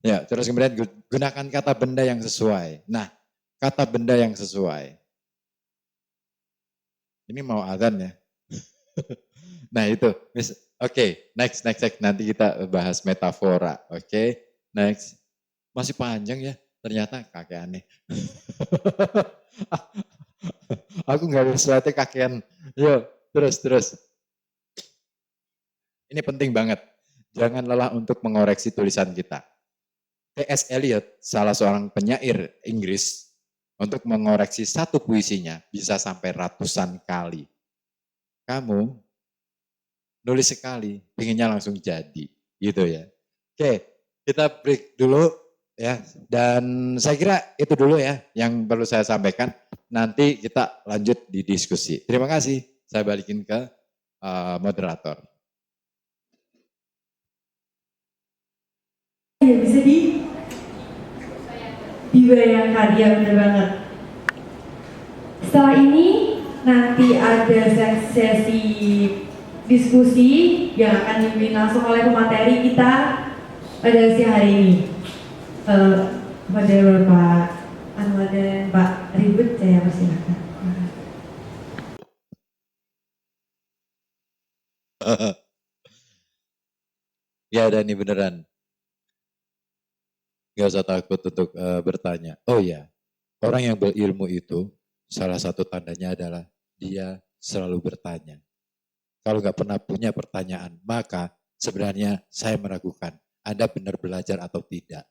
Ya, terus kemudian gunakan kata benda yang sesuai. Nah, kata benda yang sesuai. Ini mau azan ya. Nah itu, oke, next. Nanti kita bahas metafora. Oke, next. Masih panjang ya, ternyata kakek aneh. Aku nggak ada sesuatu kakean. Yuk, terus. Ini penting banget. Jangan lelah untuk mengoreksi tulisan kita. T.S. Eliot, salah seorang penyair Inggris, untuk mengoreksi satu puisinya bisa sampai ratusan kali. Kamu nulis sekali, pinginnya langsung jadi, gitu ya. Oke, kita break dulu ya. Dan saya kira itu dulu ya yang perlu saya sampaikan. Nanti kita lanjut di diskusi. Terima kasih. Saya balikin ke moderator. Ya bisa dibayangkan, ya benar banget. Setelah ini nanti ada sesi diskusi yang akan dipimpin langsung oleh pemateri kita pada sesi hari ini. Pada Bapak Anwar dan Pak Ribut, saya persilakan. Ya Dani beneran. Gak usah takut untuk bertanya. Oh ya, orang yang berilmu itu salah satu tandanya adalah dia selalu bertanya. Kalau nggak pernah punya pertanyaan, maka sebenarnya saya meragukan Anda benar belajar atau tidak.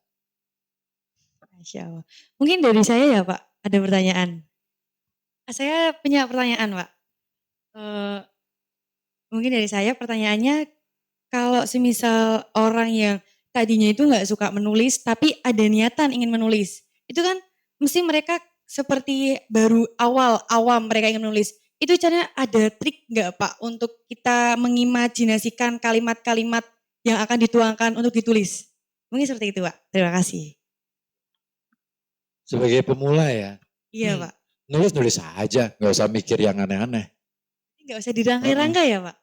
Masya Allah. Mungkin dari saya ya Pak, ada pertanyaan. Saya punya pertanyaan Pak. Mungkin dari saya pertanyaannya, kalau semisal orang yang tadinya itu nggak suka menulis, tapi ada niatan ingin menulis, itu kan mesti mereka seperti baru awam mereka ingin menulis. Itu caranya ada trik nggak Pak untuk kita mengimajinasikan kalimat-kalimat yang akan dituangkan untuk ditulis? Mungkin seperti itu Pak. Terima kasih. Sebagai pemula ya. Iya Pak. Nulis aja, nggak usah mikir yang aneh-aneh. Nggak usah dirangkai-rangkai ya Pak?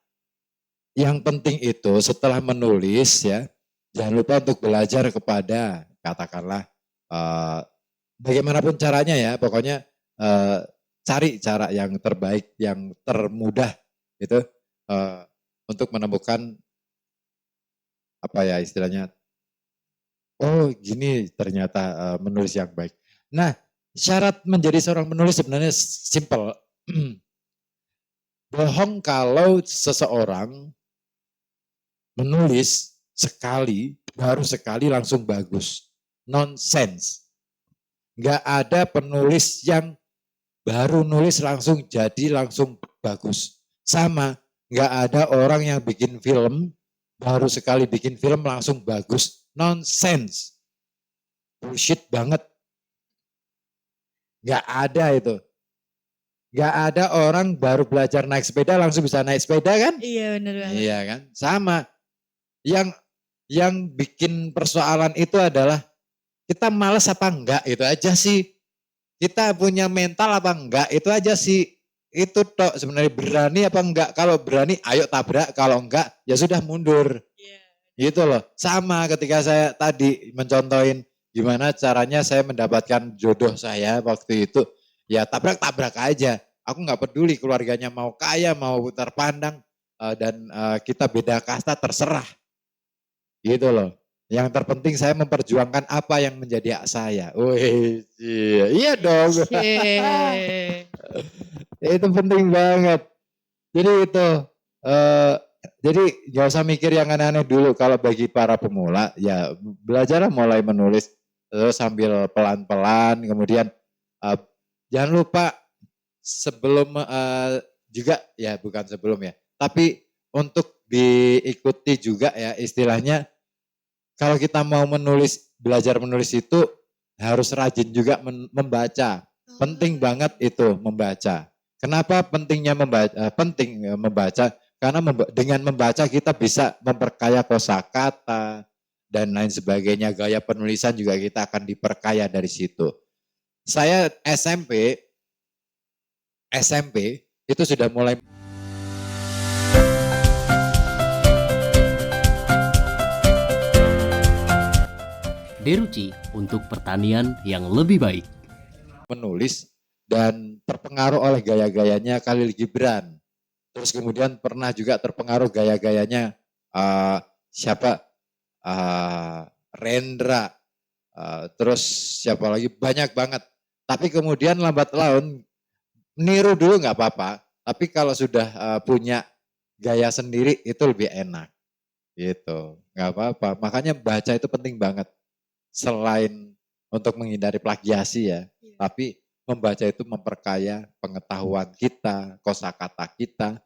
Yang penting itu setelah menulis ya, jangan lupa untuk belajar kepada katakanlah bagaimanapun caranya ya, pokoknya cari cara yang terbaik, yang termudah itu untuk menemukan apa ya istilahnya. Oh gini ternyata menulis yang baik. Nah syarat menjadi seorang penulis sebenarnya simple. Bohong kalau seseorang menulis sekali, baru sekali langsung bagus. Nonsense. Nggak ada penulis yang baru nulis langsung jadi langsung bagus. Sama, nggak ada orang yang bikin film, baru sekali bikin film langsung bagus. Nonsense. Bullshit banget. Nggak ada itu. Nggak ada orang baru belajar naik sepeda langsung bisa naik sepeda kan? Iya bener banget. Iya kan? Sama. Yang bikin persoalan itu adalah kita males apa enggak, itu aja sih. Kita punya mental apa enggak, itu aja sih. Itu tok sebenarnya, berani apa enggak. Kalau berani ayo tabrak, kalau enggak ya sudah mundur. Iya. Gitu loh. Sama ketika saya tadi mencontohin gimana caranya saya mendapatkan jodoh saya waktu itu. Ya tabrak-tabrak aja. Aku nggak peduli keluarganya mau kaya, mau terpandang. Dan kita beda kasta terserah. Gitu loh. Yang terpenting saya memperjuangkan apa yang menjadi hak saya. Wih, iya dong. Cie. Itu penting banget. Jadi itu, jadi gak usah mikir yang aneh-aneh dulu. Kalau bagi para pemula, ya belajarlah mulai menulis terus sambil pelan-pelan. Kemudian jangan lupa sebelum juga ya bukan sebelum ya, tapi untuk diikuti juga ya istilahnya. Kalau kita mau menulis, belajar menulis itu harus rajin juga membaca. Penting banget itu membaca. Kenapa pentingnya membaca? Penting membaca karena dengan membaca kita bisa memperkaya kosakata dan lain sebagainya. Gaya penulisan juga kita akan diperkaya dari situ. Saya SMP itu sudah mulai. Deruci untuk pertanian yang lebih baik. Menulis dan terpengaruh oleh gaya-gayanya Khalil Gibran. Terus kemudian pernah juga terpengaruh gaya-gayanya siapa? Rendra. Terus siapa lagi? Banyak banget. Tapi kemudian lambat laun niru dulu nggak apa-apa. Tapi kalau sudah punya gaya sendiri itu lebih enak. Gitu. Nggak apa-apa. Makanya baca itu penting banget. Selain untuk menghindari plagiasi ya, tapi membaca itu memperkaya pengetahuan kita, kosakata kita.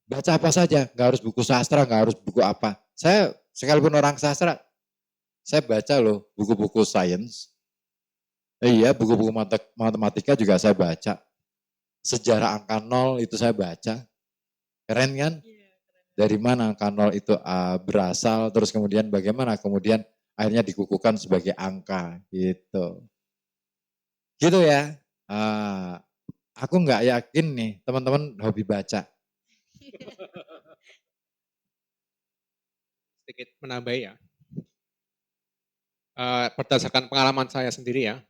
Baca apa saja, nggak harus buku sastra, nggak harus buku apa. Saya sekalipun orang sastra, saya baca loh buku-buku sains. Iya, buku-buku matematika juga saya baca. Sejarah angka nol itu saya baca. Keren kan? Dari mana angka nol itu berasal, terus kemudian bagaimana kemudian akhirnya dikukuhkan sebagai angka gitu. Gitu ya. Aku nggak yakin nih teman-teman hobi baca. Sedikit menambah ya. Berdasarkan pengalaman saya sendiri ya.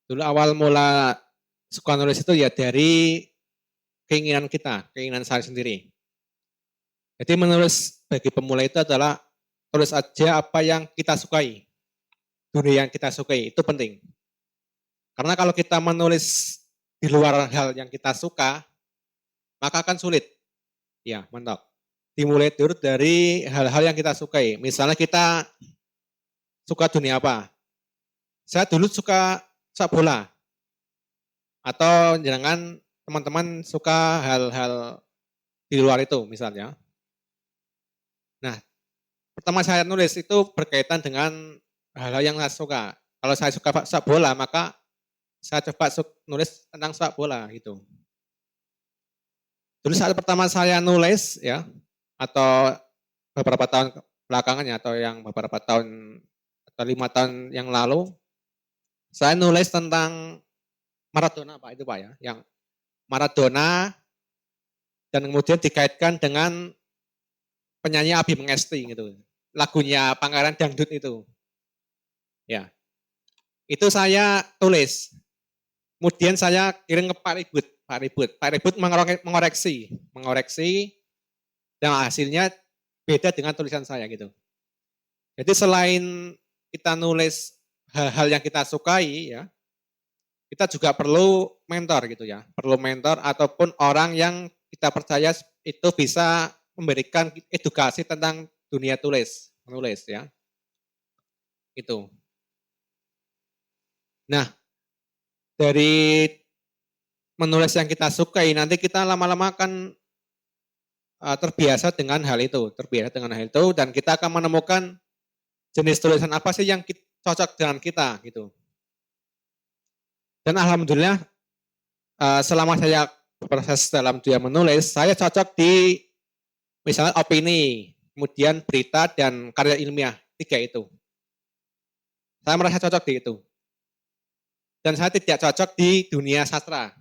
Dulu awal mula suka nulis itu ya dari keinginan kita, keinginan saya sendiri. Jadi menulis bagi pemula itu adalah tulis aja apa yang kita sukai. Dunia yang kita sukai, itu penting. Karena kalau kita menulis di luar hal yang kita suka, maka akan sulit. Ya, mantap. Dimulai dulu dari hal-hal yang kita sukai. Misalnya kita suka dunia apa? Saya dulu suka sepak bola. Atau jangan teman-teman suka hal-hal di luar itu misalnya. Nah, pertama saya nulis itu berkaitan dengan hal-hal yang saya suka. Kalau saya suka sepak bola, maka saya coba nulis tentang sepak bola gitu. Dulu saat pertama saya nulis ya, atau beberapa tahun belakangannya atau yang beberapa tahun atau 5 tahun yang lalu, saya nulis tentang Maradona Pak, itu Pak ya, yang Maradona dan kemudian dikaitkan dengan penyanyi Abi Mengesti gitu. Lagunya Pangeran Dangdut itu. Ya. Itu saya tulis. Kemudian saya kirim ke Pak Ribut. Pak Ribut mengoreksi dan hasilnya beda dengan tulisan saya gitu. Jadi selain kita nulis hal-hal yang kita sukai ya, kita juga perlu mentor gitu ya. Perlu mentor ataupun orang yang kita percaya itu bisa memberikan edukasi tentang dunia menulis ya. Itu. Nah, dari menulis yang kita sukai, nanti kita lama-lama akan terbiasa dengan hal itu, dan kita akan menemukan jenis tulisan apa sih yang cocok dengan kita gitu. Dan alhamdulillah selama saya proses dalam dia menulis, saya cocok di misalnya opini, kemudian berita dan karya ilmiah, 3 itu. Saya merasa cocok di itu. Dan saya tidak cocok di dunia sastra,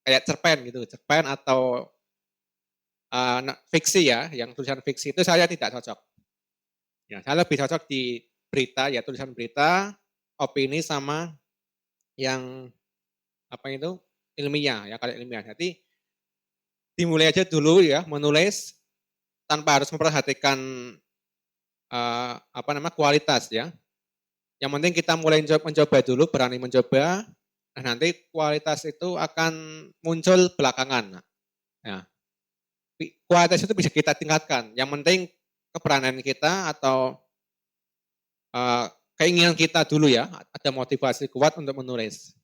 kayak cerpen gitu, cerpen atau fiksi ya, yang tulisan fiksi itu saya tidak cocok. Ya, saya lebih cocok di berita, ya tulisan berita, opini sama yang apa itu ilmiah, ya karya ilmiah. Jadi dimulai aja dulu ya menulis tanpa harus memperhatikan kualitas ya. Yang penting kita mulai mencoba dulu, berani mencoba. Nah, nanti kualitas itu akan muncul belakangan. Ya. Kualitas itu bisa kita tingkatkan. Yang penting keberanian kita atau keinginan kita dulu ya, ada motivasi kuat untuk menulis.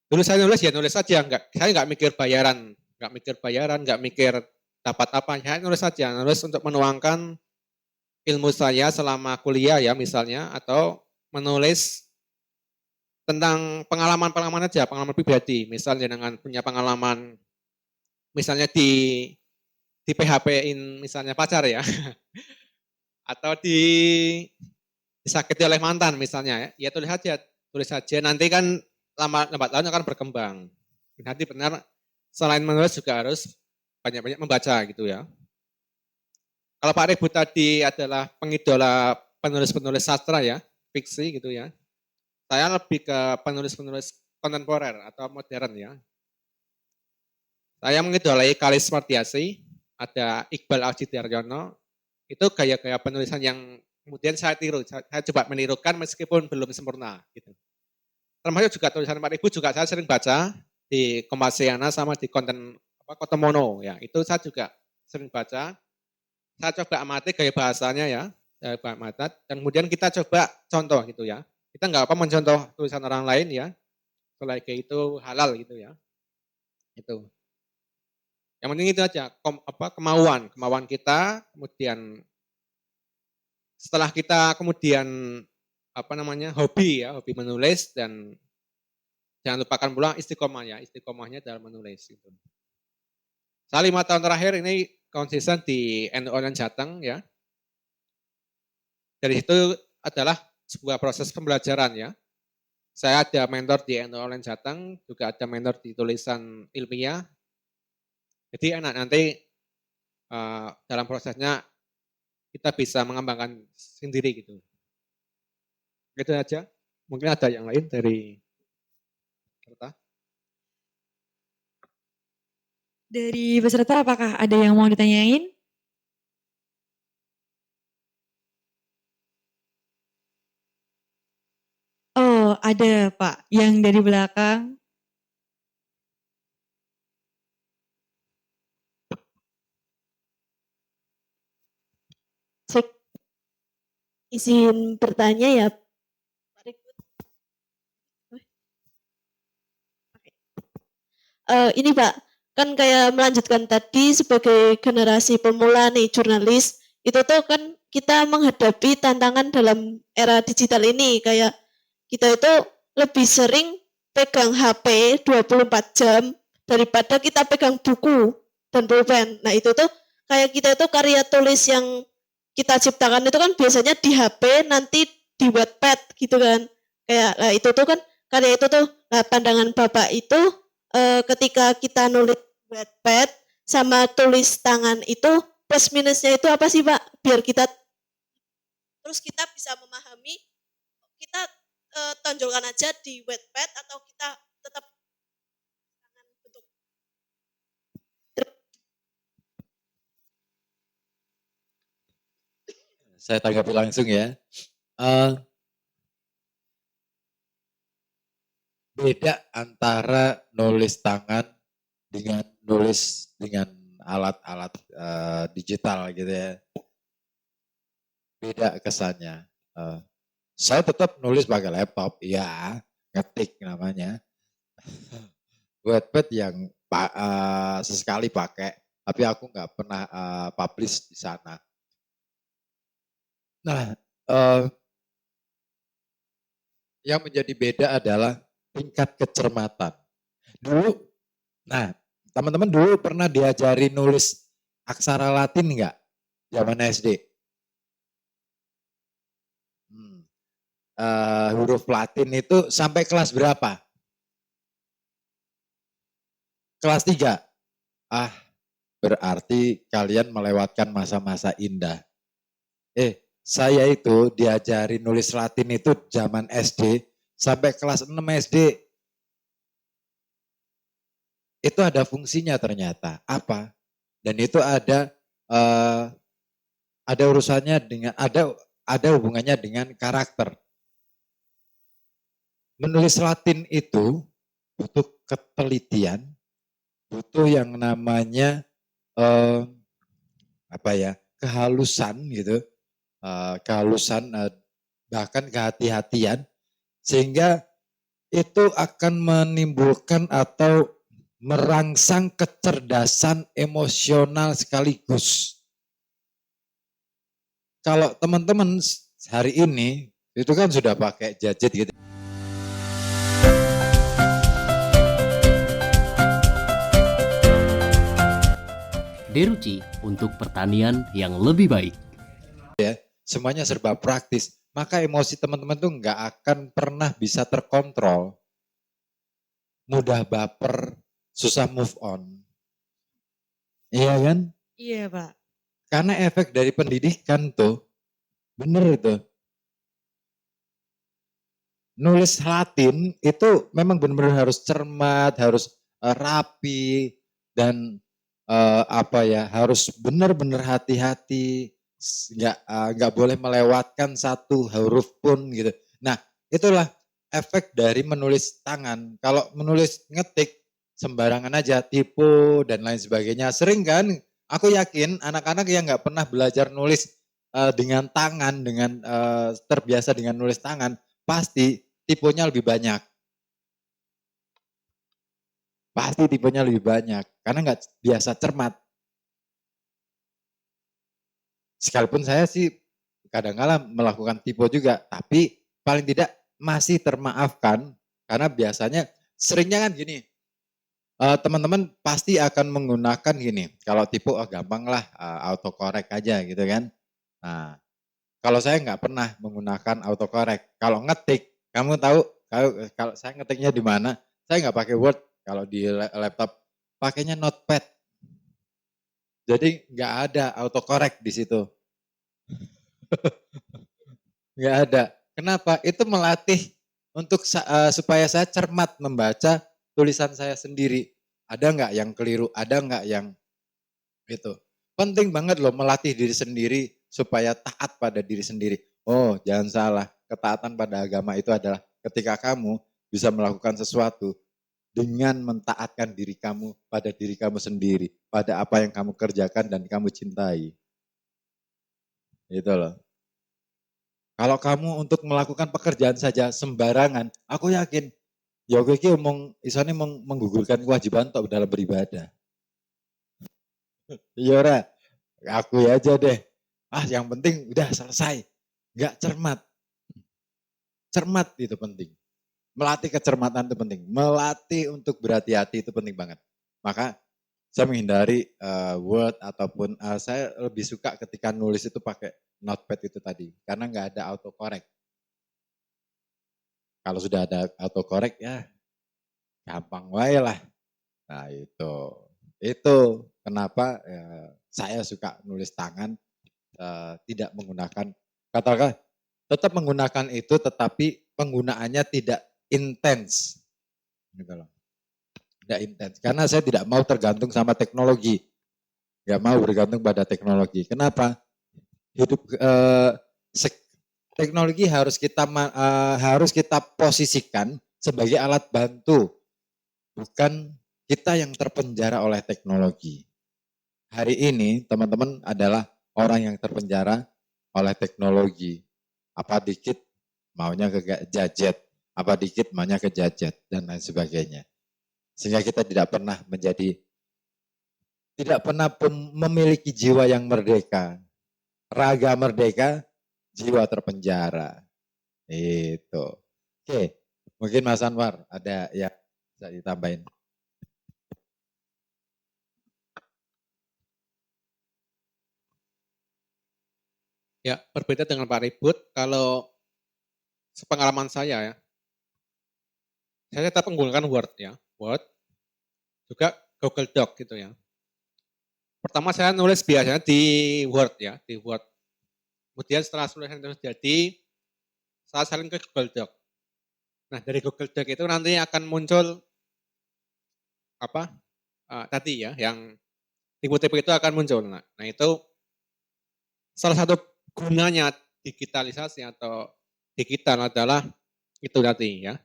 Dulu saya nulis ya nulis saja, saya nggak mikir bayaran, nggak mikir dapat apa, saya nulis saja, nulis untuk menuangkan ilmu saya selama kuliah ya misalnya, atau menulis tentang pengalaman-pengalaman aja, pengalaman pribadi, misalnya dengan punya pengalaman, misalnya di PHP-in misalnya pacar ya, atau disakiti oleh mantan misalnya ya tulis saja, nanti kan lambat laun akan berkembang. Nanti benar selain menulis juga harus banyak-banyak membaca gitu ya. Kalau Pak Ribu tadi adalah pengidola penulis-penulis sastra ya, fiksi gitu ya. Saya lebih ke penulis-penulis kontemporer atau modern ya. Saya mengidolai Kalis Mardiasih, ada Iqbal Al-Jidaryono, itu gaya-gaya penulisan yang kemudian saya tiru, saya coba menirukan meskipun belum sempurna gitu. Termasuk juga tulisan Pak Ribu juga saya sering baca di Kompasiana sama di Kotomono ya, itu saya juga sering baca. Saya coba amati gaya bahasanya ya, dan kemudian kita coba contoh gitu ya. Kita nggak apa mencontoh tulisan orang lain ya, selagi itu halal gitu ya. Itu. Yang penting itu aja, kemauan kita, kemudian setelah kita kemudian hobi menulis, dan jangan lupakan pula istiqomah ya, istiqomahnya dalam menulis gitu. Saya 5 tahun terakhir ini konsisten di NU Online Jateng ya. Dari situ adalah sebuah proses pembelajaran ya. Saya ada mentor di NU Online Jateng, juga ada mentor di tulisan ilmiah. Jadi enak nanti dalam prosesnya kita bisa mengembangkan sendiri gitu. Gitu aja. Mungkin ada yang lain dari peserta. Dari peserta apakah ada yang mau ditanyain? Oh, ada Pak, yang dari belakang. Saya izin bertanya ya, Pak Rikut. Ini Pak, kan kayak melanjutkan tadi sebagai generasi pemula nih jurnalis, itu tuh kan kita menghadapi tantangan dalam era digital ini, kayak kita itu lebih sering pegang HP 24 jam daripada kita pegang buku dan pulpen. Nah itu tuh kayak kita itu karya tulis yang kita ciptakan itu kan biasanya di HP, nanti di Wattpad gitu kan. Kayak nah itu tuh kan karya itu tuh, nah pandangan Bapak itu ketika kita nulis Wattpad sama tulis tangan itu plus minusnya itu apa sih Pak? Biar kita terus kita bisa memahami, kita tonjolkan aja di Wattpad atau kita tetap tangan bentuk. Saya tanggapi langsung ya. Beda antara nulis tangan dengan nulis dengan alat-alat digital gitu ya. Beda kesannya. Saya tetap nulis pakai laptop, ya ngetik namanya. Wattpad yang sesekali pakai, tapi aku nggak pernah publish di sana. Nah, yang menjadi beda adalah tingkat kecermatan. Dulu, nah teman-teman dulu pernah diajari nulis aksara Latin enggak? Zaman SD. Huruf Latin itu sampai kelas berapa? Kelas 3. Ah, berarti kalian melewatkan masa-masa indah. Saya itu diajari nulis Latin itu zaman SD sampai kelas 6 SD. Itu ada fungsinya ternyata. Apa? Dan itu ada urusannya dengan ada hubungannya dengan karakter. Menulis Latin itu butuh ketelitian, butuh yang namanya kehalusan gitu, kehalusan bahkan kehati-hatian, sehingga itu akan menimbulkan atau merangsang kecerdasan emosional sekaligus. Kalau teman-teman hari ini itu kan sudah pakai gadget gitu. Deruci untuk pertanian yang lebih baik. Semuanya serba praktis. Maka emosi teman-teman tuh nggak akan pernah bisa terkontrol. Mudah baper, susah move on. Iya kan? Iya Pak. Karena efek dari pendidikan tuh, bener itu. Nulis Latin itu memang benar-benar harus cermat, harus rapi, dan harus benar-benar hati-hati, nggak boleh melewatkan satu huruf pun gitu. Nah, itulah efek dari menulis tangan. Kalau menulis ngetik sembarangan aja, tipu dan lain sebagainya. Sering kan? Aku yakin anak-anak yang nggak pernah belajar nulis dengan tangan, dengan terbiasa dengan nulis tangan, pasti tipunya lebih banyak. Pasti tipenya lebih banyak, karena nggak biasa cermat. Sekalipun saya sih kadang-kadang melakukan tipu juga, tapi paling tidak masih termaafkan, karena biasanya seringnya kan gini, teman-teman pasti akan menggunakan gini, kalau tipu gampang lah, autocorrect aja gitu kan. Nah, kalau saya nggak pernah menggunakan autocorrect, kalau ngetik, kamu tahu kalau saya ngetiknya di mana, saya nggak pakai Word. Kalau di laptop pakainya notepad. Jadi nggak ada autocorrect di situ. Nggak ada. Kenapa? Itu melatih untuk supaya saya cermat membaca tulisan saya sendiri. Ada nggak yang keliru? Ada nggak yang itu? Penting banget loh melatih diri sendiri supaya taat pada diri sendiri. Oh, jangan salah. Ketaatan pada agama itu adalah ketika kamu bisa melakukan sesuatu dengan mentaatkan diri kamu pada diri kamu sendiri, pada apa yang kamu kerjakan dan kamu cintai. Itu loh. Kalau kamu untuk melakukan pekerjaan saja sembarangan, aku yakin, ya kowe iki isane menggugurkan kewajiban tok dalam beribadah. Iya ora, aku aja deh. Yang penting udah selesai. Enggak cermat. Cermat itu penting. Melatih kecermatan itu penting. Melatih untuk berhati-hati itu penting banget. Maka saya menghindari Word ataupun saya lebih suka ketika nulis itu pakai notepad itu tadi. Karena nggak ada autocorrect. Kalau sudah ada autocorrect ya gampang wae lah. Nah itu kenapa saya suka nulis tangan, tidak menggunakan, katakan tetap menggunakan itu tetapi penggunaannya tidak intens, gitu loh. Tidak intens, karena saya tidak mau tergantung sama teknologi, nggak mau bergantung pada teknologi. Kenapa? Hidup teknologi harus kita posisikan sebagai alat bantu, bukan kita yang terpenjara oleh teknologi. Hari ini teman-teman adalah orang yang terpenjara oleh teknologi. Apa dikit maunya ke gadget, apa dikit maunya ke gadget dan lain sebagainya. Sehingga kita tidak pernah memiliki jiwa yang merdeka. Raga merdeka, jiwa terpenjara. Itu. Oke. Mungkin Mas Anwar ada yang bisa ditambahin. Ya, berbeda dengan Pak Ribut, kalau sepengalaman saya ya, saya tetap menggunakan Word ya, Word, juga Google Doc gitu ya. Pertama saya nulis biasanya di Word ya, di Word. Kemudian setelah tulisan itu jadi, saya salin ke Google Doc. Nah dari Google Doc itu nanti akan muncul apa tadi ya, yang tipe-tipe itu akan muncul. Nah itu salah satu gunanya digitalisasi atau digital adalah itu tadi ya.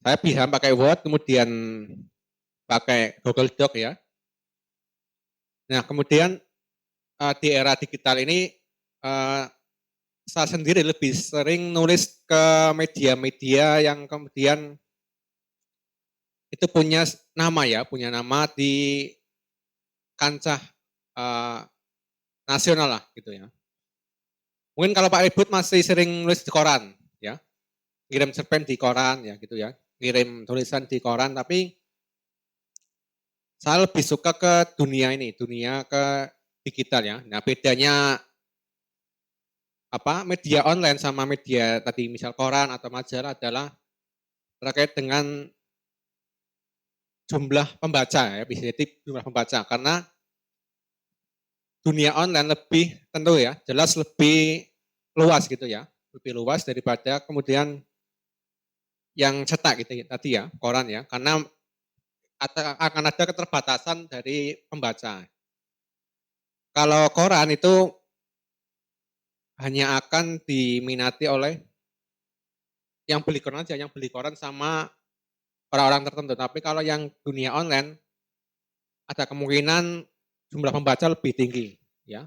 Saya bisa pakai Word, kemudian pakai Google Doc ya. Nah kemudian di era digital ini saya sendiri lebih sering nulis ke media-media yang kemudian itu punya nama di kancah nasional lah gitu ya. Mungkin kalau Pak Ribut masih sering nulis di koran ya, ngirim cerpen di koran ya gitu ya, ngirim tulisan di koran, tapi saya lebih suka ke dunia ini, dunia ke digital ya. Nah bedanya media online sama media tadi misal koran atau majalah adalah terkait dengan jumlah pembaca ya, bisa jadi jumlah pembaca, karena dunia online lebih tentu ya, jelas lebih luas gitu ya, lebih luas daripada kemudian yang cetak gitu ya, tadi ya, koran ya, karena akan ada keterbatasan dari pembaca. Kalau koran itu hanya akan diminati oleh yang beli koran aja, yang beli koran sama orang-orang tertentu. Tapi kalau yang dunia online ada kemungkinan jumlah pembaca lebih tinggi, ya,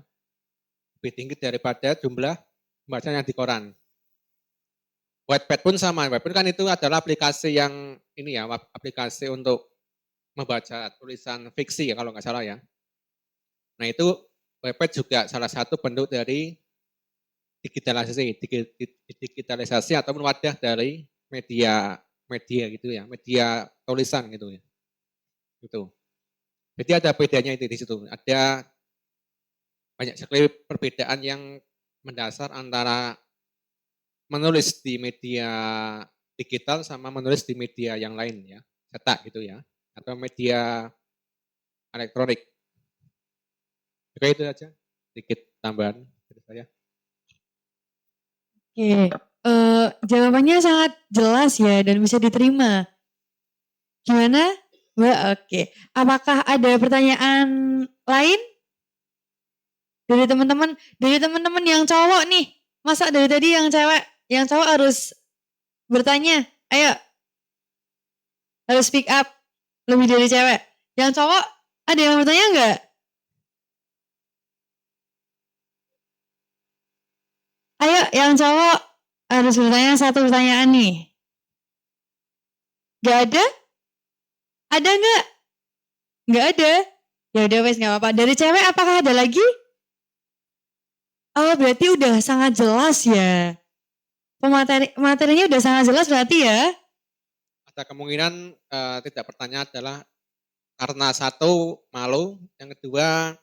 lebih tinggi daripada jumlah pembaca yang di koran. Wattpad pun sama. Wattpad kan itu adalah aplikasi yang ini ya, aplikasi untuk membaca tulisan fiksi ya kalau nggak salah ya. Nah itu Wattpad juga salah satu bentuk dari digitalisasi ataupun wadah dari media gitu ya, media tulisan gitu ya. Gitu. Jadi ada bedanya itu di situ. Ada banyak sekali perbedaan yang mendasar antara menulis di media digital sama menulis di media yang lain ya, cetak gitu ya, atau media elektronik. Oke itu saja, sedikit tambahan dari saya. Oke, jawabannya sangat jelas ya dan bisa diterima. Gimana, Mbak? Oke, apakah ada pertanyaan lain dari teman-teman? Dari teman-teman yang cowok nih, masa dari tadi yang cewek, yang cowok harus bertanya? Ayo, harus speak up lebih dari cewek. Yang cowok ada yang bertanya enggak? Ayo, yang cowok harus bertanya satu pertanyaan nih. Gak ada? Ada nggak? Nggak ada. Ya udah wes nggak apa-apa. Dari cewek apakah ada lagi? Oh berarti udah sangat jelas ya. Materinya udah sangat jelas berarti ya. Ada kemungkinan tidak bertanya adalah karena satu malu, yang kedua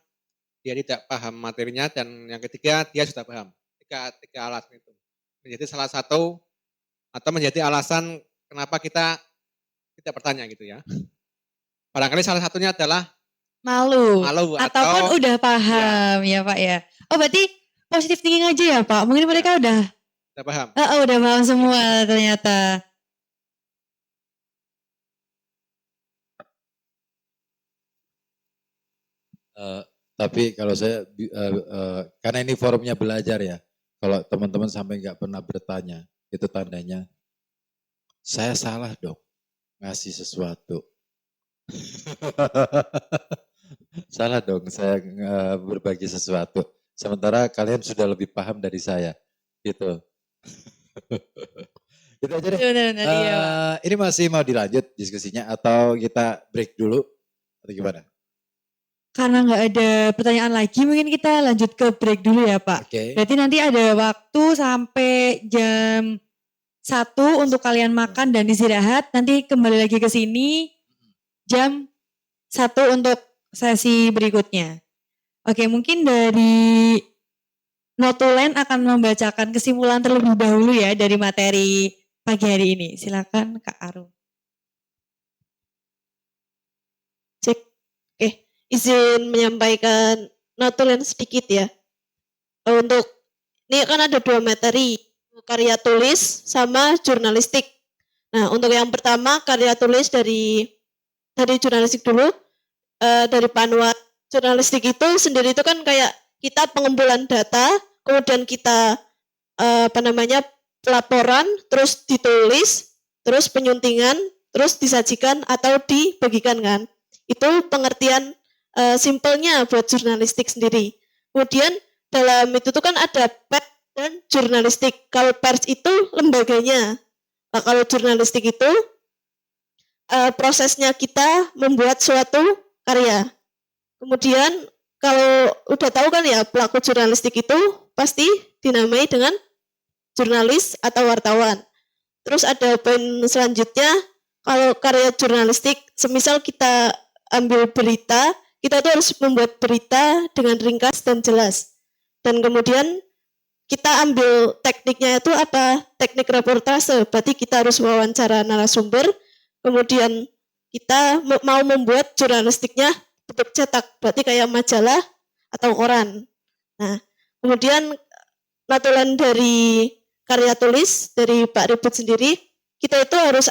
dia tidak paham materinya, dan yang ketiga dia sudah paham. Tiga alasan itu menjadi salah satu atau menjadi alasan kenapa kita tidak bertanya gitu ya. Barangkali salah satunya adalah Malu ataupun atau udah paham ya Pak ya. Oh berarti positif thinking aja ya Pak. Mungkin mereka udah paham. udah paham semua ternyata. Tapi kalau saya, karena ini forumnya belajar ya, kalau teman-teman sampai nggak pernah bertanya, itu tandanya saya salah dong ngasih sesuatu. Salah dong saya berbagi sesuatu. Sementara kalian sudah lebih paham dari saya, gitu. Gitu aja deh. Benar-benar, iya, Pak. Ini masih mau dilanjut diskusinya atau kita break dulu atau gimana? Karena nggak ada pertanyaan lagi, mungkin kita lanjut ke break dulu ya Pak. Oke. Berarti nanti ada waktu sampai jam 1 untuk kalian makan dan istirahat. Nanti kembali lagi ke sini jam 1 untuk sesi berikutnya. Oke, mungkin dari Notulen akan membacakan kesimpulan terlebih dahulu ya dari materi pagi hari ini. Silakan Kak Arum. Cek. Oke, izin menyampaikan notulen sedikit ya. Untuk ini kan ada 2 materi, karya tulis sama jurnalistik. Nah, untuk yang pertama karya tulis dari jurnalistik dulu, dari panduan jurnalistik itu sendiri itu kan kayak kita pengumpulan data, kemudian kita pelaporan, terus ditulis, terus penyuntingan, terus disajikan atau dibagikan kan. Itu pengertian simpelnya buat jurnalistik sendiri. Kemudian dalam itu tuh kan ada pers dan jurnalistik. Kalau pers itu lembaganya. Nah, kalau jurnalistik itu prosesnya kita membuat suatu karya. Kemudian kalau udah tahu kan ya pelaku jurnalistik itu pasti dinamai dengan jurnalis atau wartawan. Terus ada poin selanjutnya, kalau karya jurnalistik, semisal kita ambil berita, kita tuh harus membuat berita dengan ringkas dan jelas. Dan kemudian kita ambil tekniknya itu apa? Teknik reportase. Berarti kita harus wawancara narasumber, kemudian kita mau membuat jurnalistiknya bentuk cetak. Berarti kayak majalah atau koran. Nah, kemudian notulen dari karya tulis dari Pak Ribut sendiri, kita itu harus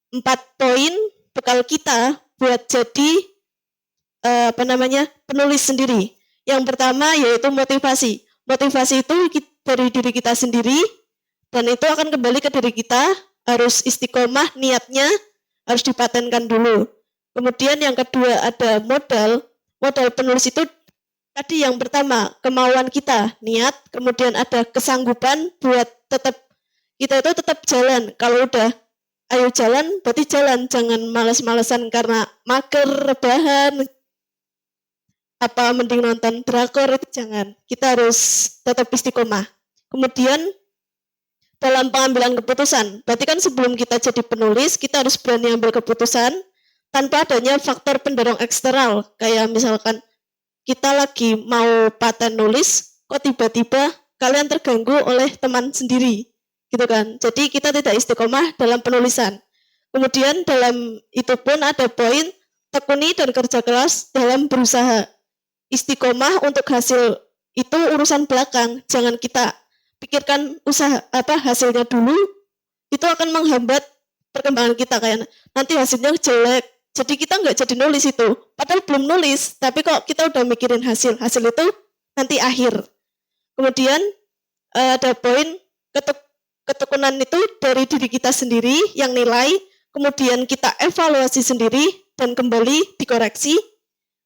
4 poin bekal kita buat jadi penulis sendiri. Yang pertama yaitu motivasi. Motivasi itu dari diri kita sendiri dan itu akan kembali ke diri kita, harus istiqomah niatnya, harus dipatenkan dulu. Kemudian yang kedua ada modal. Modal penulis itu tadi yang pertama kemauan kita, niat, kemudian ada kesanggupan buat kita itu tetap jalan. Kalau udah ayo jalan, berarti jalan, jangan malas-malasan karena mager, rebahan, apa mending nonton drakor, itu jangan. Kita harus tetap istiqomah. Kemudian dalam pengambilan keputusan, berarti kan sebelum kita jadi penulis, kita harus berani ambil keputusan tanpa adanya faktor pendorong eksternal. Kayak misalkan kita lagi mau paten nulis, kok tiba-tiba kalian terganggu oleh teman sendiri, gitu kan. Jadi kita tidak istiqomah dalam penulisan. Kemudian dalam itu pun ada poin tekuni dan kerja keras dalam berusaha. Istiqomah untuk hasil itu urusan belakang, jangan kita pikirkan hasilnya dulu, itu akan menghambat perkembangan kita, kayak nanti hasilnya jelek, jadi kita nggak jadi nulis itu, padahal belum nulis, tapi kok kita udah mikirin hasil itu nanti akhir. Kemudian ada poin ketekunan itu dari diri kita sendiri yang nilai, kemudian kita evaluasi sendiri dan kembali dikoreksi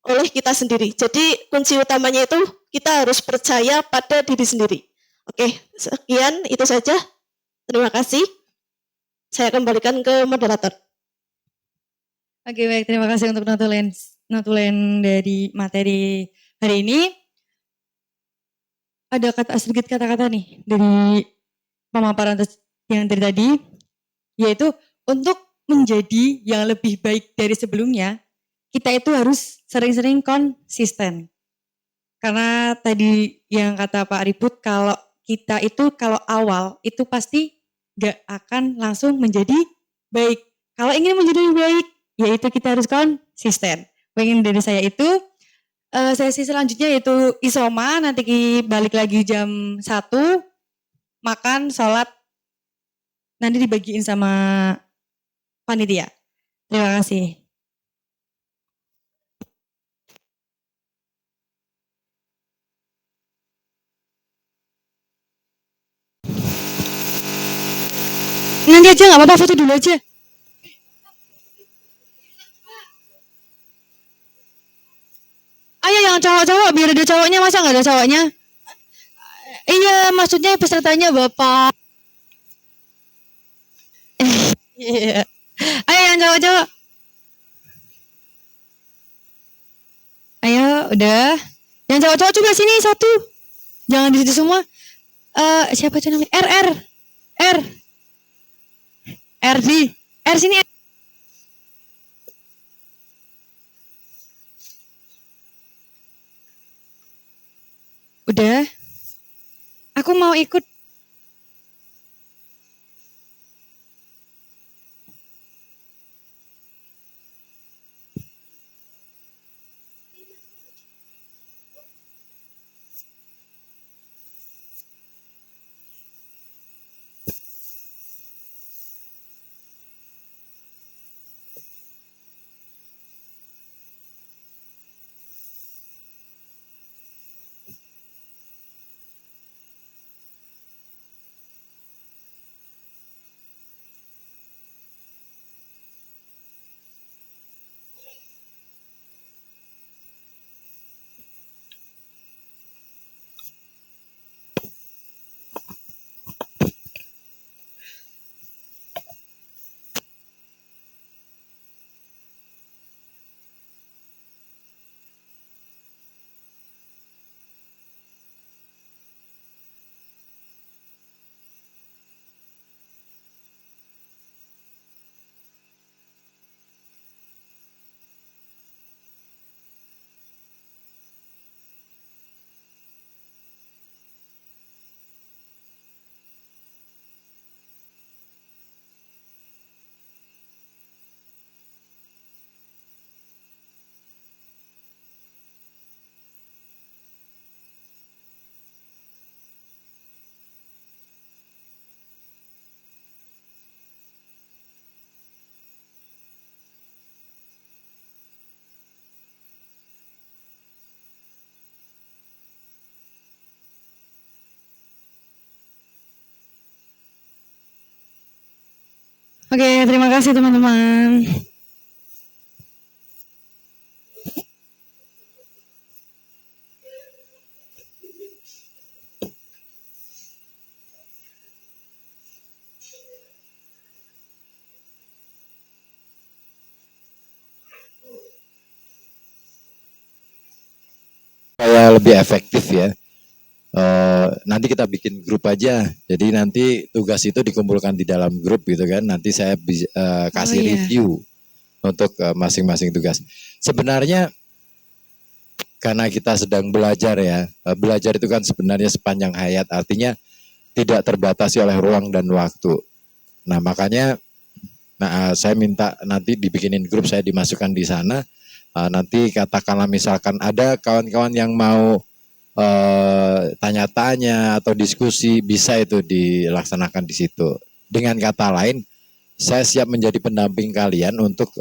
oleh kita sendiri. Jadi kunci utamanya itu kita harus percaya pada diri sendiri. Oke, sekian itu saja. Terima kasih. Saya kembalikan ke moderator. Oke, baik, terima kasih untuk notulen dari materi hari ini. Ada sedikit kata-kata nih dari pemaparan yang tadi, yaitu untuk menjadi yang lebih baik dari sebelumnya, kita itu harus sering-sering konsisten. Karena tadi yang kata Pak Ribut, kalau kita itu kalau awal itu pasti gak akan langsung menjadi baik. Kalau ingin menjadi lebih baik, yaitu kita harus konsisten. Pengen dari saya itu, sesi selanjutnya yaitu isoma, nanti balik lagi jam 1, makan, sholat, nanti dibagiin sama panitia. Terima kasih. Nanti aja nggak apa-apa, foto dulu aja. Ayo yang cowok-cowok, biar ada cowoknya, masa nggak ada cowoknya? Iya, maksudnya pesertanya Bapak. Iya. Ayo yang cowok-cowok. Ayo, udah. Yang cowok-cowok juga sini satu. Jangan di situ semua. Siapa itu namanya? R. R sini. Udah. Aku mau ikut. Oke, terima kasih teman-teman. Supaya lebih efektif ya. Nanti kita bikin grup aja. Jadi nanti tugas itu dikumpulkan di dalam grup gitu kan. Nanti saya kasih iya. review untuk masing-masing tugas. Sebenarnya karena kita sedang belajar ya. Belajar itu kan sebenarnya sepanjang hayat. Artinya tidak terbatasi oleh ruang dan waktu. Nah makanya saya minta nanti dibikinin grup, saya dimasukkan di sana. Nanti katakanlah misalkan ada kawan-kawan yang mau tanya-tanya atau diskusi, bisa itu dilaksanakan di situ. Dengan kata lain, saya siap menjadi pendamping kalian untuk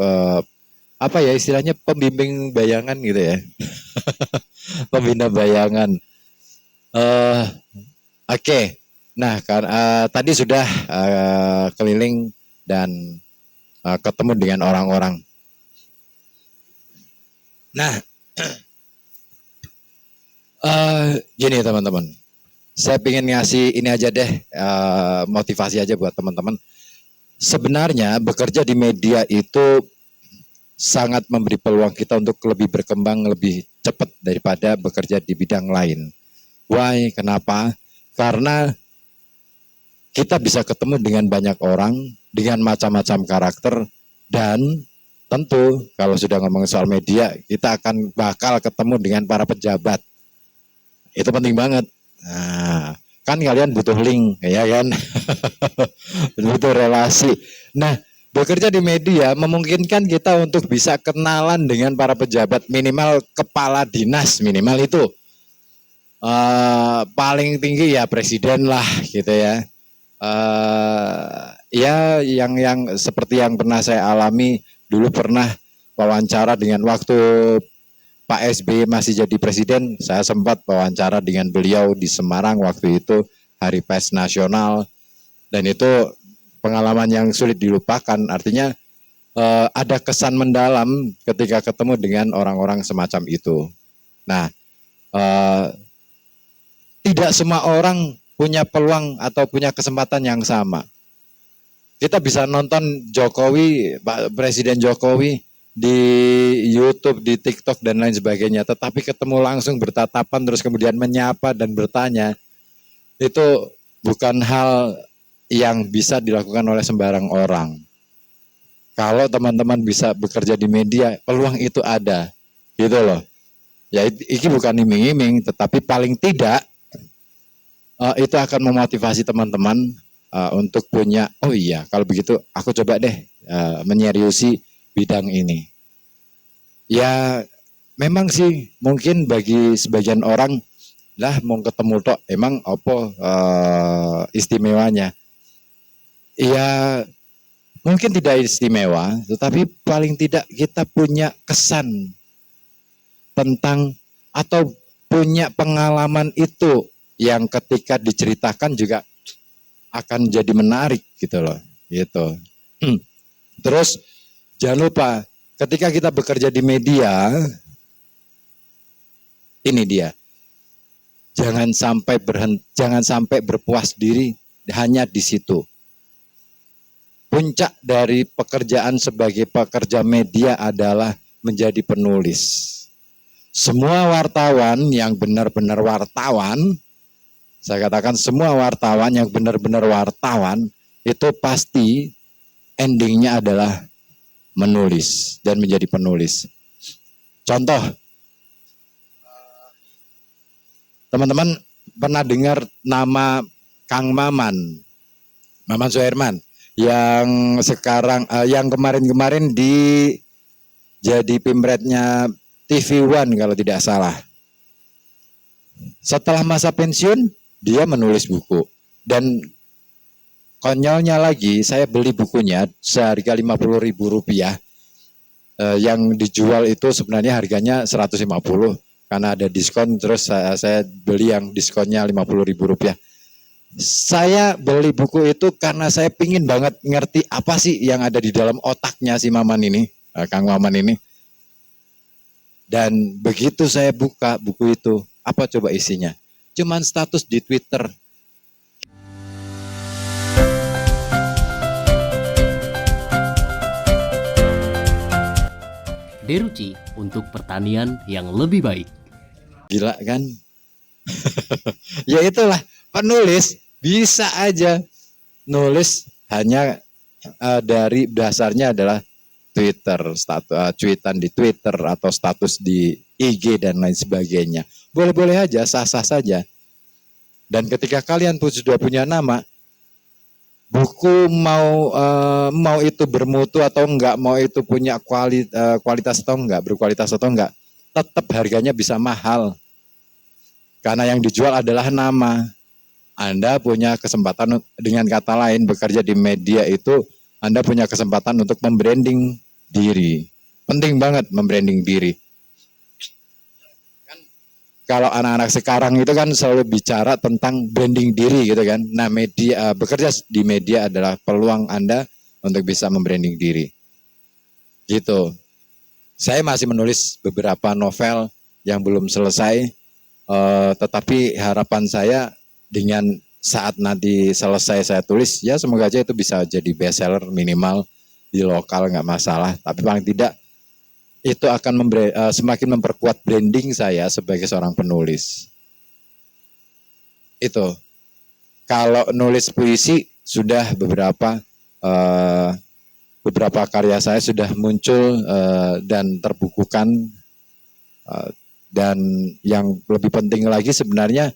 apa ya istilahnya, pembimbing bayangan gitu ya. Pembina bayangan. Oke. Nah, tadi sudah keliling dan ketemu dengan orang-orang. Nah, gini teman-teman, saya ingin ngasih ini aja deh, motivasi aja buat teman-teman. Sebenarnya bekerja di media itu sangat memberi peluang kita untuk lebih berkembang lebih cepat daripada bekerja di bidang lain. Why? Kenapa? Karena kita bisa ketemu dengan banyak orang, dengan macam-macam karakter, dan tentu kalau sudah ngomong soal media, kita akan bakal ketemu dengan para pejabat. Itu penting banget. Nah, kan kalian butuh link, ya kan? Butuh relasi. Nah, bekerja di media memungkinkan kita untuk bisa kenalan dengan para pejabat, minimal kepala dinas, minimal itu. Paling tinggi ya presiden lah, gitu ya. Ya, yang seperti yang pernah saya alami, dulu pernah wawancara dengan waktu Pak SBY masih jadi presiden, saya sempat wawancara dengan beliau di Semarang waktu itu, Hari Pers Nasional, dan itu pengalaman yang sulit dilupakan. Artinya ada kesan mendalam ketika ketemu dengan orang-orang semacam itu. Nah, tidak semua orang punya peluang atau punya kesempatan yang sama. Kita bisa nonton Jokowi, Pak Presiden Jokowi, di YouTube, di TikTok dan lain sebagainya, tetapi ketemu langsung bertatapan terus kemudian menyapa dan bertanya, itu bukan hal yang bisa dilakukan oleh sembarang orang. Kalau teman-teman bisa bekerja di media, peluang itu ada, gitu loh. Ya ini bukan iming-iming, tetapi paling tidak itu akan memotivasi teman-teman untuk punya, oh iya kalau begitu aku coba deh menyeriusi bidang ini. Ya memang sih mungkin bagi sebagian orang lah mau ketemu tok emang apa istimewanya. Ya mungkin tidak istimewa, tetapi paling tidak kita punya kesan tentang atau punya pengalaman itu yang ketika diceritakan juga akan jadi menarik gitu loh, gitu. Terus jangan lupa ketika kita bekerja di media, ini dia, jangan sampai berpuas diri hanya di situ. Puncak dari pekerjaan sebagai pekerja media adalah menjadi penulis. Semua wartawan yang benar-benar wartawan, saya katakan semua wartawan yang benar-benar wartawan, itu pasti endingnya adalah menulis dan menjadi penulis. Contoh, teman-teman pernah dengar nama Kang Maman Suherman, yang sekarang yang kemarin-kemarin jadi pimretnya TV One kalau tidak salah. Setelah masa pensiun dia menulis buku, dan konyolnya lagi saya beli bukunya seharga Rp50.000, yang dijual itu sebenarnya harganya 150 karena ada diskon, terus saya beli yang diskonnya Rp50.000. Saya beli buku itu karena saya pingin banget ngerti apa sih yang ada di dalam otaknya si Maman ini, Kang Maman ini. Dan begitu saya buka buku itu, apa coba isinya? Cuman status di Twitter. Deruci untuk pertanian yang lebih baik. Gila kan? Ya itulah, penulis bisa aja nulis hanya dari dasarnya adalah Twitter, cuitan di Twitter atau status di IG dan lain sebagainya. Boleh-boleh aja, sah-sah saja. Dan ketika kalian sudah punya nama, buku mau itu bermutu atau enggak, mau itu punya kualitas atau enggak, berkualitas atau enggak, tetap harganya bisa mahal. Karena yang dijual adalah nama. Anda punya kesempatan, dengan kata lain bekerja di media itu Anda punya kesempatan untuk membranding diri. Penting banget membranding diri. Kan kalau anak-anak sekarang itu kan selalu bicara tentang branding diri gitu kan. Nah, media bekerja di media adalah peluang Anda untuk bisa membranding diri. Gitu. Saya masih menulis beberapa novel yang belum selesai, tetapi harapan saya dengan saat nanti selesai saya tulis, ya semoga aja itu bisa jadi bestseller minimal di lokal, nggak masalah. Tapi paling tidak itu akan semakin memperkuat branding saya sebagai seorang penulis. Itu. Kalau nulis puisi sudah beberapa karya saya sudah muncul dan terbukukan, dan yang lebih penting lagi sebenarnya,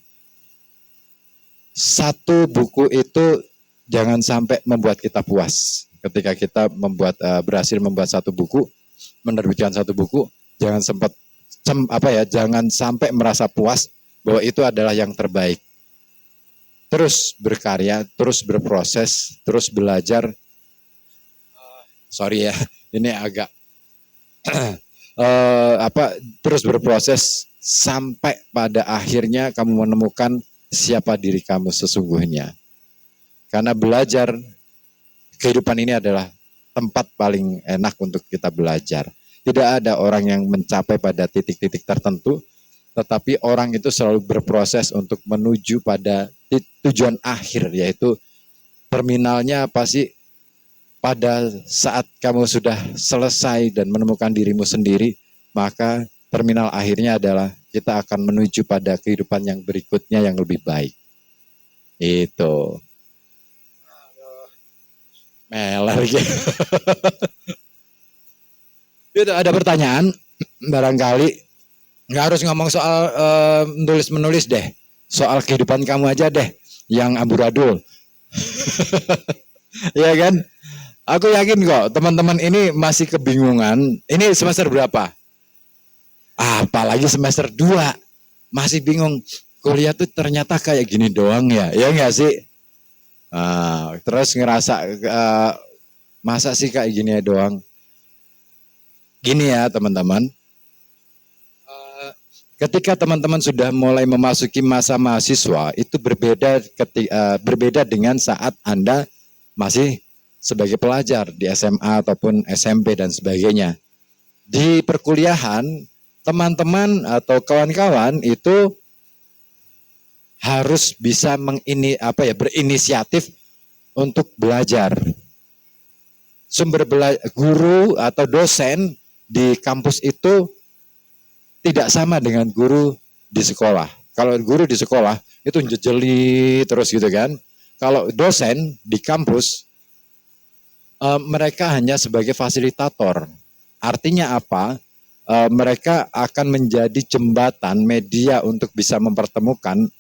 satu buku itu jangan sampai membuat kita puas. Ketika kita berhasil membuat satu buku, menerbitkan satu buku, jangan jangan sampai merasa puas bahwa itu adalah yang terbaik. Terus berkarya, terus berproses, terus belajar. Sorry ya, ini agak terus berproses sampai pada akhirnya kamu menemukan siapa diri kamu sesungguhnya. Karena belajar, kehidupan ini adalah tempat paling enak untuk kita belajar. Tidak ada orang yang mencapai pada titik-titik tertentu, tetapi orang itu selalu berproses untuk menuju pada tujuan akhir, yaitu terminalnya apa sih? Pada saat kamu sudah selesai dan menemukan dirimu sendiri, maka terminal akhirnya adalah kita akan menuju pada kehidupan yang berikutnya yang lebih baik. Itu. Meler gitu. Itu ada pertanyaan, barangkali nggak harus ngomong soal menulis deh, soal kehidupan kamu aja deh, yang amburadul. Ya kan? Aku yakin kok teman-teman ini masih kebingungan. Ini semester berapa? Apalagi semester 2 masih bingung. Kuliah tuh ternyata kayak gini doang ya, ya nggak sih? Terus ngerasa masa sih kayak gini doang? Gini ya teman-teman. Ketika teman-teman sudah mulai memasuki masa mahasiswa, itu berbeda dengan saat Anda masih sebagai pelajar di SMA ataupun SMP dan sebagainya. Di perkuliahan, teman-teman atau kawan-kawan itu harus bisa berinisiatif untuk belajar. Guru atau dosen di kampus itu tidak sama dengan guru di sekolah. Kalau guru di sekolah itu jejeli terus gitu kan. Kalau dosen di kampus mereka hanya sebagai fasilitator. Artinya apa? Mereka akan menjadi jembatan media untuk bisa mempertemukan